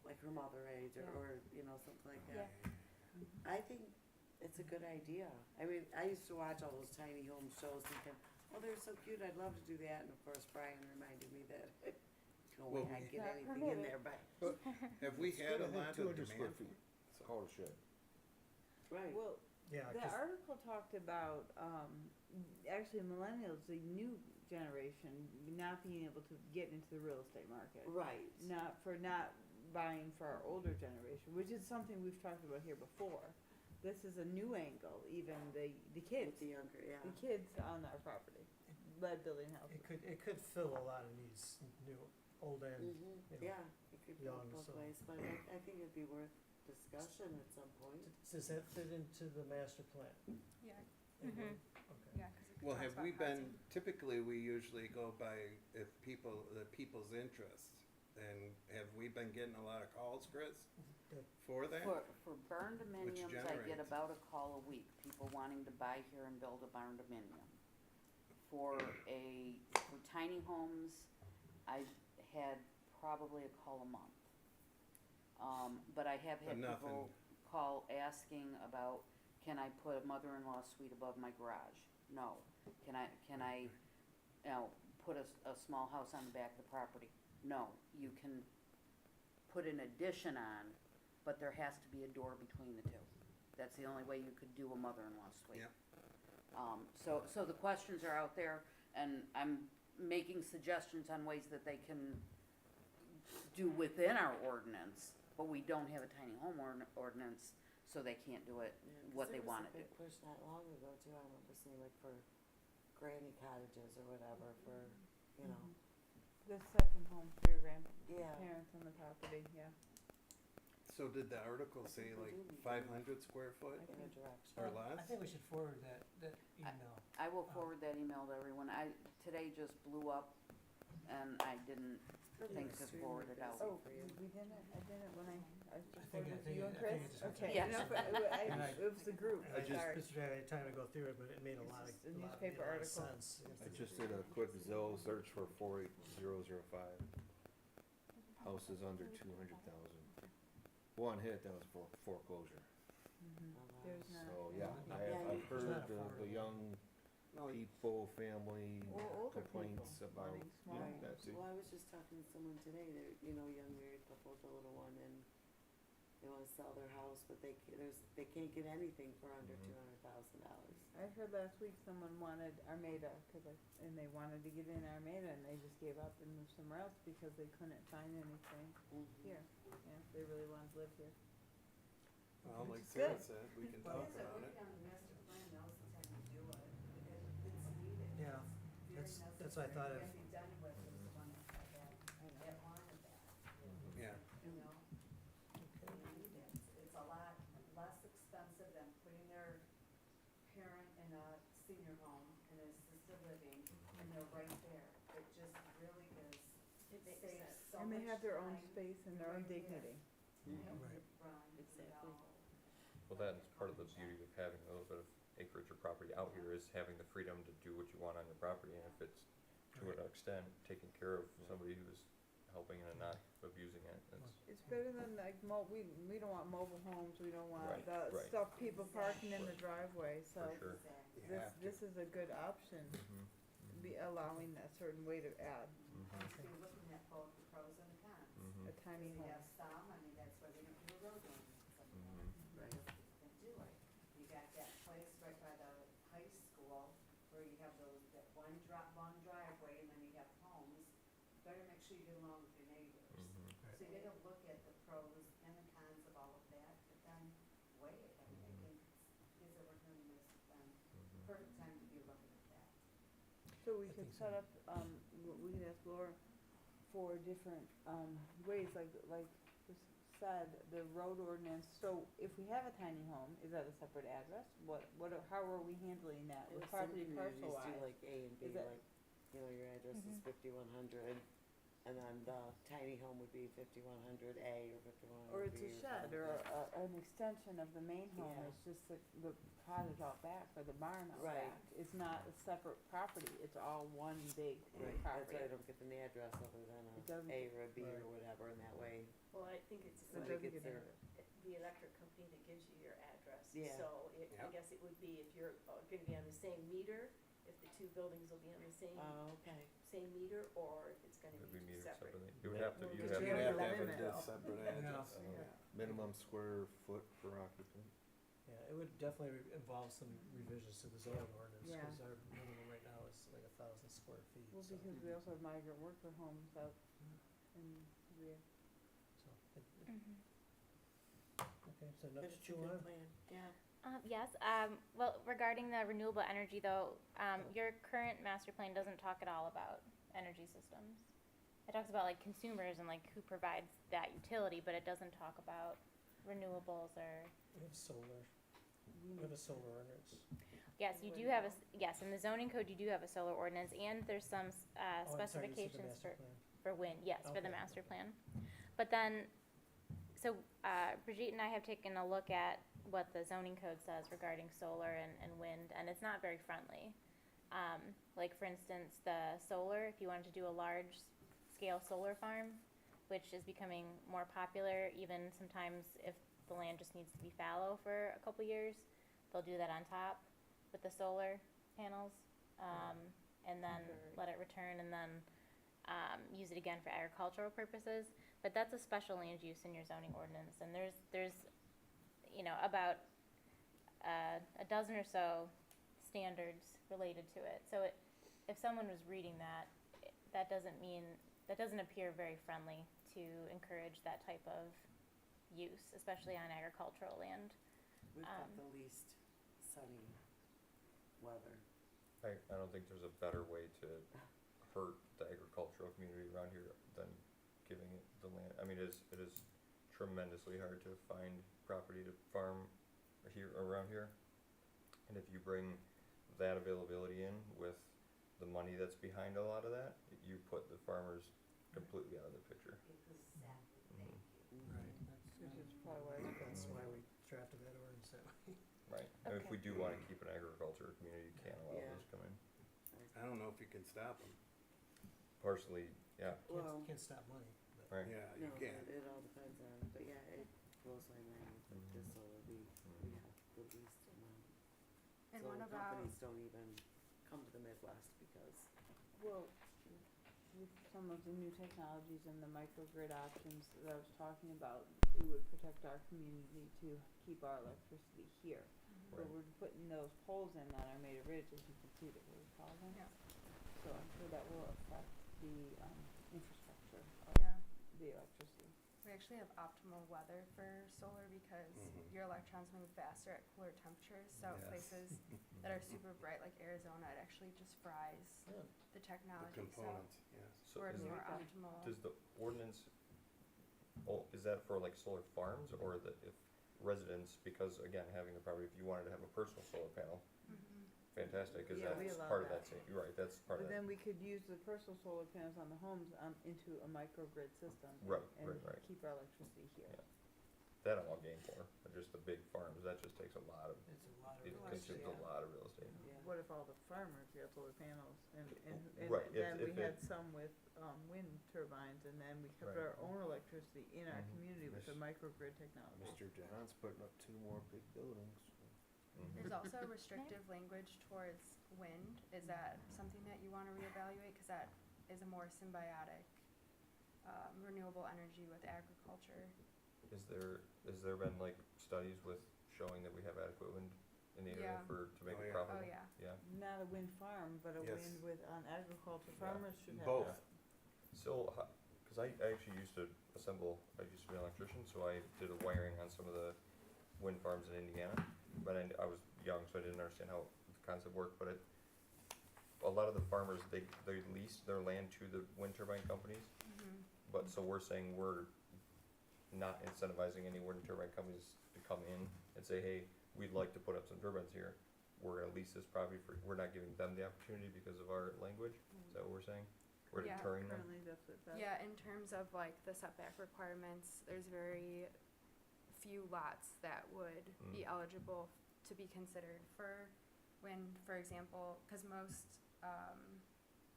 like her mother age or something like that. I think it's a good idea. I mean, I used to watch all those tiny home shows thinking, oh, they're so cute, I'd love to do that, and of course Brian reminded me that no way I'd get anything in there, but. Have we had a lot of 200 square demand? feet, called a shed. Right. Well, Yeah, the 'cause article talked about, actually millennials, the new generation, not being able to get into the real estate market. Right. Not buying for our older generation, which is something we've talked about here before. This is a new angle, even the kids, With the younger, yeah. the kids on our property, lead building houses. it could fill a lot of needs, new, old and, Yeah, it could go young, both so. ways, but I think it'd be worth discussion at some point. Does that fit into the master plan? Yeah. It would? Mhm. Okay. Yeah, 'cause it Well, talks have about we been, housing. typically, we usually go by the people's interest. And have we been getting a lot of calls, Chris, for that? For barn dominiums, I get generates. about a call a week, people wanting to buy here and build a barn dominium. For tiny homes, I've had probably a call a month. But I have had But people nothing. call asking about, can I put a mother-in-law suite above my garage? No. Can I, put a small house on the back of the property? No. You can put an addition on, but there has to be a door between the two. That's the only way you could do a mother-in-law suite. Yep. So the questions are out there, and I'm making suggestions on ways that they can do within our ordinance, but we don't have a tiny home ordinance, so they can't do it what they wanna do. There was a big push not long ago too, I remember seeing like for granny cottages or whatever for, The second home for your Yeah. grandparents on the property, yeah. So did the article say People like do need 500 square foot in a direction. or I less? think we should forward that email. I will forward that email to everyone. Today just blew up, and I didn't think to Extremely forward it out. busy Oh, for you. we didn't, I didn't when I just think- wondered, I think you it- and I think Chris? it just went Okay, Yeah. enough, And I- it was the group, I just- sorry. Mr. I had time to go through it, but it made a It's lot of, just a made newspaper a lot of article. sense. I just did a quick Zillow search for 48005. Houses under 200,000. One hit, that was for foreclosure. There's not. So, yeah, Yeah, I've heard not the affordable. young No, people, family Or older complaints people about, wanting small yeah, Right. that too. Well, I was just talking to someone today, they're, young married couple with a little one, and they wanna sell their house, but they can't get anything for under Mhm. $200,000. I heard last week someone wanted Armada, and they wanted to get in Armada, and they just gave up and moved somewhere else because they couldn't find anything here. Yeah, they really wanted to live here. Well, like It's Sarah good. said, we can Well- talk about it. on the master plan, now's the time to do it, it's needed. Yeah, that's what I thought of. It can be done with, is the one that wanted that, Yeah. It's a lot less expensive than putting their parent in a senior home, in assisted living, and they're right there. It just really is, it saves so much And they have their own time. space and their own Right there. dignity. Right. Exactly. Well, that's part of the beauty of having a little bit of acreage or property out here is having the freedom to do what you want on your property, and if it's to an extent taking care of somebody who's helping and not abusing it, It's better than like we don't want mobile homes, we don't want Right, the right. stuff people parking in the driveway, so for sure. Exactly. You this, have to. this is a good option, Mhm, be allowing that certain way to add mhm, So you're looking at both the pros and the cons. mhm, a tiny Because they home. have some, I mean, that's why they don't do a road ordinance. Some of them mhm. Right. Can do it. You got that place right by the high school where you have that long driveway and then you have homes. Better make sure you get along with your neighbors. Mhm. So you gotta look at the pros and the cons of all of that, but then weigh it. I mean, I think is it worth doing this, then perfect time to be looking at that. So we I could think set so. up, we could ask Laura for different, ways, like was said, the road ordinance, so if we have a tiny home, is that a separate address? How are we handling that with property parcel wise? like A and B, Is that- like, your address is 5100, and then the tiny home would be 5100 A or 5100 Or B. it's a shed, or an extension of the main home, Yeah. it's just the cottage out back, or the barn out Right. back. It's not a separate property, it's all one big Right, that's property. why I don't give them the address other It than doesn't- a or a B Right. or whatever, and that way, Well, I think it's It somebody doesn't gets get their, into the electric company that gives you your address. Yeah. So I Yep. guess it would be if you're gonna be on the same meter, if the two buildings will be on the same okay. meter, or if it's gonna It'd be be two metered separate. separately. You would have to, Well, you'd because have you You'd to. have to limit have it. a separate address. Yeah. Minimum square foot per occupant. Yeah, it would definitely involve some revisions to the zoning ordinance, Yeah. because our minimum right now is like 1,000 square feet, Well, so. because we also have migrant worker homes out in Korea. So, Mhm. okay, so That's next a two good on. plan, yeah. Yes, well, regarding the renewable energy though, your current master plan doesn't talk at all about energy systems. It talks about like consumers and like who provides that utility, but it doesn't talk about renewables or, We have solar, we have a solar ordinance. yes, you do have a, yes, in the zoning code, you do have a solar ordinance and there's some, Oh, I'm sorry, you said the specifications master for, plan. for wind, yes, for the Okay. master plan. But then, so, Brigitte and I have taken a look at what the zoning code says regarding solar and wind, and it's not very friendly. Like for instance, the solar, if you wanted to do a large scale solar farm, which is becoming more popular, even sometimes if the land just needs to be fallow for a couple years, they'll do that on top with the solar panels, and then let it return and then, use it again for agricultural purposes. But that's a special land use in your zoning ordinance, and there's about a dozen or so standards related to it. So if someone was reading that, that doesn't appear very friendly to encourage that type of use, especially on agricultural land. We've got the least sunny weather. I don't think there's a better way to hurt the agricultural community around here than giving it the land. I mean, it is tremendously hard to find property to farm around here. And if you bring that availability in with the money that's behind a lot of that, you put the farmers completely out of the picture. Exactly, Mhm. thank you. Right, Which is probably why it's That's why we drafted that ordinance that way. Right, and if Okay. we do wanna keep an agriculture community, you can't allow Yeah. those to come in. I don't know if you can stop them. Partially, yeah, Well, Can't stop money, but. right? Yeah, you no, can. it all depends on, but yeah, it blows my mind with like this solar, we have the least amount. And So what about, companies don't even come to the Midwest because, Well, with some of the new technologies and the microgrid options that I was talking about, it would protect our community to keep our electricity here. But Right. we're putting those poles in on Armada Ridge, as you can see, that we're following. Yeah. So I'm sure that will affect the, infrastructure of yeah, the electricity. we actually have optimal weather for solar because Mhm. your electrons move faster at cooler temperatures, so Yes. places that are super bright like Arizona, it actually just fries Yeah. the The technology, so components, yes. So we're is, more Okay. optimal. does the ordinance, oh, is that for like solar farms or the, if residents, because again, having the property, if you wanted to have a personal solar panel, Mhm. fantastic, cause Yeah, we that's allow part of that. that same, you're right, that's part of But that. then we could use the personal solar panels on the homes, into a microgrid system. Right, and right. keep our electricity here. Yeah. That I'm all game for, but just the big farms, that just takes a lot of, It's a lot of. it Real consumes estate. a lot of real estate. yeah. What if all the farmers got solar panels and Right, then we if had it- some with, wind turbines and then we kept Right. our own electricity in our Mhm. community with the microgrid technology. Mr. John's putting up 2 more big buildings. Mhm. There's also restrictive language towards wind. Is that something that you wanna reevaluate? Cause that is a more symbiotic, renewable energy with agriculture. Is there been like studies with showing that we have adequate wind in the area Yeah. to make Oh, it yeah. profitable? Oh, yeah. Yeah, Not a wind farm, but a Yes. wind with, on agriculture, Yeah. farmers should have Both. that. so, cause I actually used to assemble, I used to be an electrician, so I did a wiring on some of the wind farms in Indiana, but I was young, so I didn't understand how the concept worked, but a lot of the farmers, they lease their land to the wind turbine companies, Mhm. but so we're saying we're not incentivizing any wind turbine companies to come in and say, hey, we'd like to put up some turbines here. We're gonna lease this property for, we're not giving them the opportunity because of our language, is that what we're saying? We're Yeah. deterring them? Currently, that's what that's. Yeah, in terms of like the setback requirements, there's very few lots that would be Mm. eligible to be considered for wind, for example, cause most,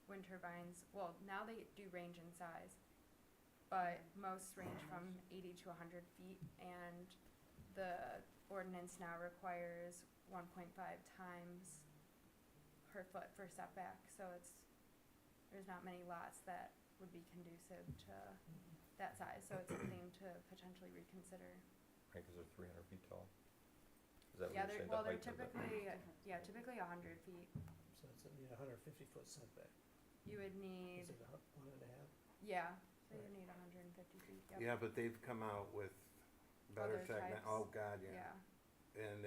wind turbines, well, now they do range in size, but most range from 80 to 100 feet, and the ordinance now requires 1.5 times per foot for setback, so there's not many lots that would be conducive to that size, so it's something to potentially reconsider. Right, cause they're 300 feet tall. Is that what Yeah, you're saying, the well, they're height of it? typically 100 feet. So it's a 150-foot setback. You would need, Is it 1.5? yeah, so you need 150 feet, yep. Yeah, but they've come out with better Other techno, types? oh, God, yeah. And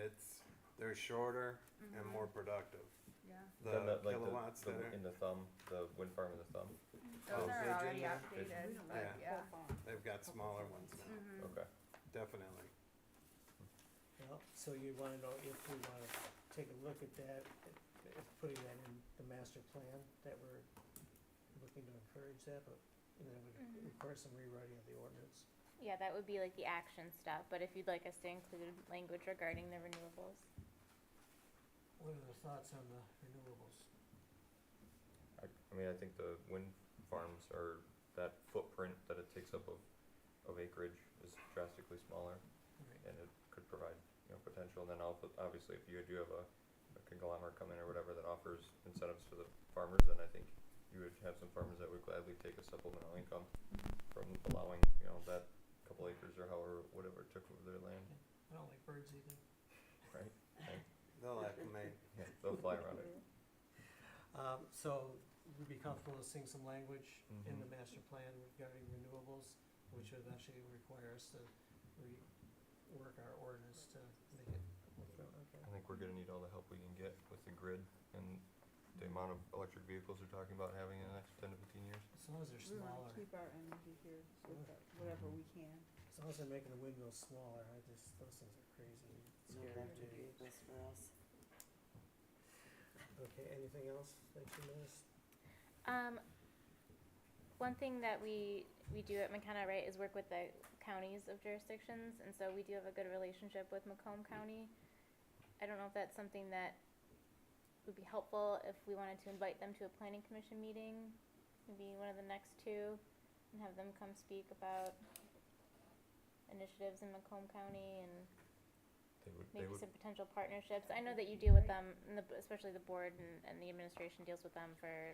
they're shorter and Mhm. more productive. Yeah, Then The like kilowatts that are, in the thumb, the wind farm in the thumb, those Oh, are pigeon already there? outdated, We don't but like Yeah. yeah. whole farm. they've got smaller ones now, Mhm. okay. definitely. Well, so you wanna know if we wanna take a look at that, if putting that in the master plan, that we're looking to encourage that, but, that would Mhm. require some rewriting of the ordinance. Yeah, that would be like the action stuff, but if you'd like us to include language regarding the renewables. What are the thoughts on the renewables? I mean, I think the wind farms are, that footprint that it takes up of acreage is drastically smaller, Right. and it could provide, potential, and then obviously, if you do have a conglomerate come in or whatever that offers incentives for the farmers, then I think you would have some farmers that would gladly take a supplemental income from allowing, that couple acres or however, whatever it took of their land, I don't like birds either. right? Right? They'll acclimate. Yeah, they'll fly around it. So we'd be comfortable with seeing some language in the Mhm. master plan regarding renewables, which would eventually require us to rework our ordinance to make it, okay. I think we're gonna need all the help we can get with the grid and the amount of electric vehicles we're talking about having in the next 10 to 15 years. As long as they're We wanna smaller, keep our energy here, with whatever we can. as long as they're making the windmills smaller, those things are crazy. It's No so electric big. vehicles for us. Okay, anything else that you missed? One thing that we do at McKenna, right, is work with the counties of jurisdictions, and so we do have a good relationship with Macomb County. I don't know if that's something that would be helpful if we wanted to invite them to a planning commission meeting, maybe one of the next two, and have them come speak about initiatives in Macomb County and They maybe would, some potential partnerships. I know that you deal with them, and especially the board and the administration deals with them for,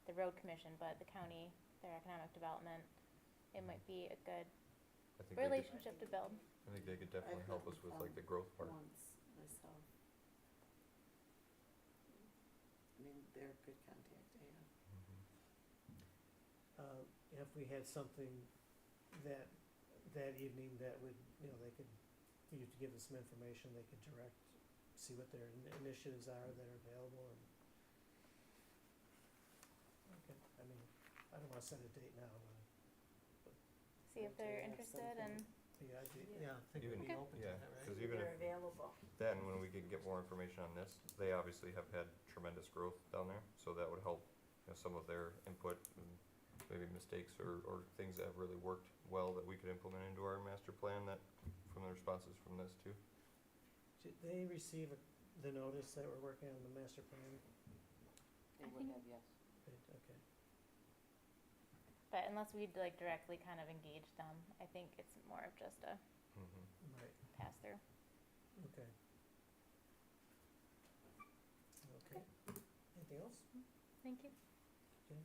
the road commission, but the county, their economic development, it might be a good I think they could, relationship to build. I think they could definitely I've help met us with with like them the growth part. Once myself. I mean, they're a good contact to have. If we had something that evening that would, they could, you to give us some information, they could direct, see what their initiatives are that are available and. Okay, I mean, I don't wanna set a date now, See if they're have interested something. and, I think Even- we'd be open to yeah, that, right? 'cause even if, available. then when we could get more information on this, they obviously have had tremendous growth down there, so that would help, some of their input and maybe mistakes or things that have really worked well that we could implement into our master plan that, from the responses from this too. Did they receive the notice that we're working on the master plan? They would have, yes. Right, okay. but unless we'd like directly kind of engage them, I think it's more of just a Mm-hmm. Right, pass through. okay. Okay, anything else? Thank you. Okay.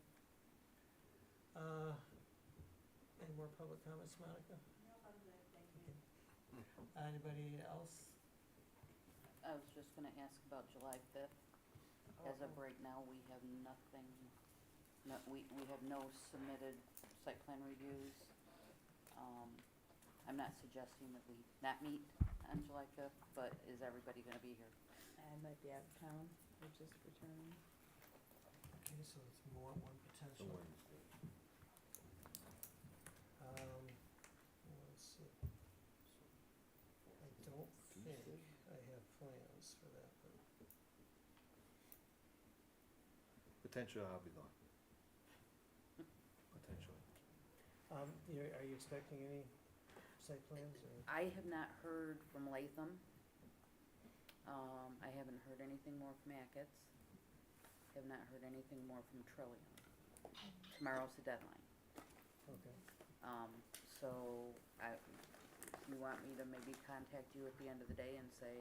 Any more public comments, Monica? No, I'm good, thank Okay. Anybody else? I was just gonna ask about July 5th. As of right now, we have nothing, we have no submitted site plan reviews. I'm not suggesting that we not meet on July 5th, but is everybody gonna be here? I might be out of town, or just returning. Okay, so it's more, one potential. Let's see. I don't think I have plans for that, but. Potentially I'll be gone. Potentially. Are you expecting any site plans or? I have not heard from Latham. I haven't heard anything more from Ackett's. Have not heard anything more from Trillium. Tomorrow's the deadline. Okay. So you want me to maybe contact you at the end of the day and say,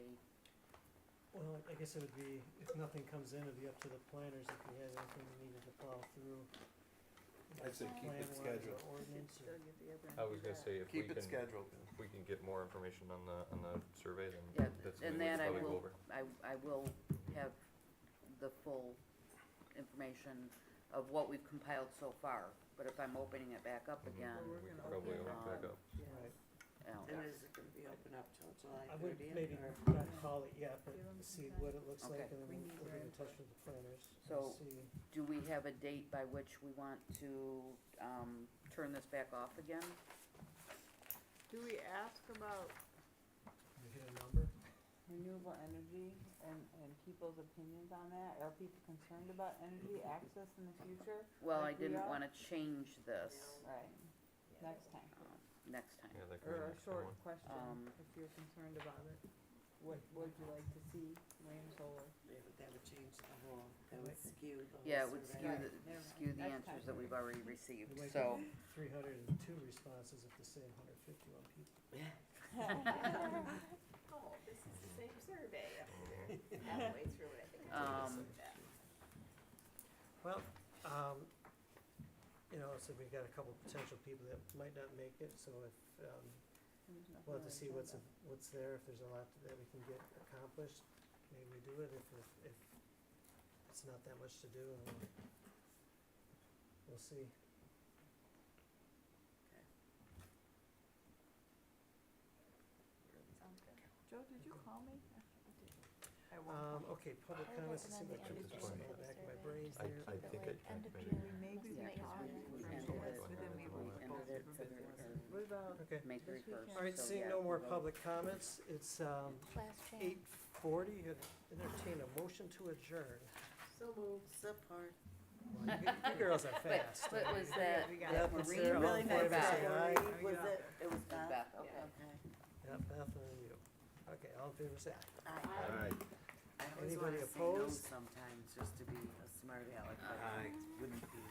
Well, I guess it would be, if nothing comes in, it'd be up to the planners if you had anything you needed to plow through. I'd say keep it Plan-wise or scheduled. ordinance or. Still get together and I do was gonna that. say, if we Keep it can, scheduled. if we can get more information on the survey, then yeah, that's and something we that should I probably go will, over. I will have the full information of what we've compiled so far. But if I'm opening it back up Mhm. again, We're We gonna could probably open open it back up. up. Yeah. Right. And is it gonna be open up till July I would 30th? maybe or- not call it yet, but Give 'em some see time. what it looks like Okay. and then We we'll need get their in touch input. with the planners and So- see. do we have a date by which we want to turn this back off again? Do we ask about You hit a number? renewable energy and people's opinions on that? Are people concerned about energy access in the future? Well, I Like we didn't are? wanna change this, Right, next time. next time. Yeah, that could be Or a next short one. question, if you're concerned about it. What would you like to see, wind, solar? Yeah, but that would change the whole, that would skew the whole Yeah, it would survey. skew Right. the, Never skew the mind. Next answers time. that we've already received, You might so. get 302 responses if the same 151 people. Oh, this is the same survey. Halfway through it, I think. Well, so we've got a couple potential people that might not make it, so if, There's nothing we'll have on to the see what's, agenda. what's there, if there's a lot that we can get accomplished, maybe we do it, if it's not that much to do, we'll see. Sounds good. Joe, did you call me? Okay, public I would comments, it seems recommend like the there's end something in of the June back of my survey. brain I, here. I Keep it think like I end of maybe. June. Maybe Just Yeah, make 'cause sure we that ended it's it, within we the ended it What about Okay, May This 31st. weekend. all right, so seeing yeah, no more we'll- public comments, it's, last chance. 8:40, entertain a motion to adjourn. So moved, support. Well, you girls are fast. But was that, We got that it. It's Maureen there, all Really in nice favor, Beth? say aye. story. Was it? It was Beth? Beth, Okay. yeah. Yep, Beth and you. Okay, all in favor, say aye. Aye. I always wanna Anybody say no opposed? sometimes, just to be a smart aleck, but Aye. wouldn't be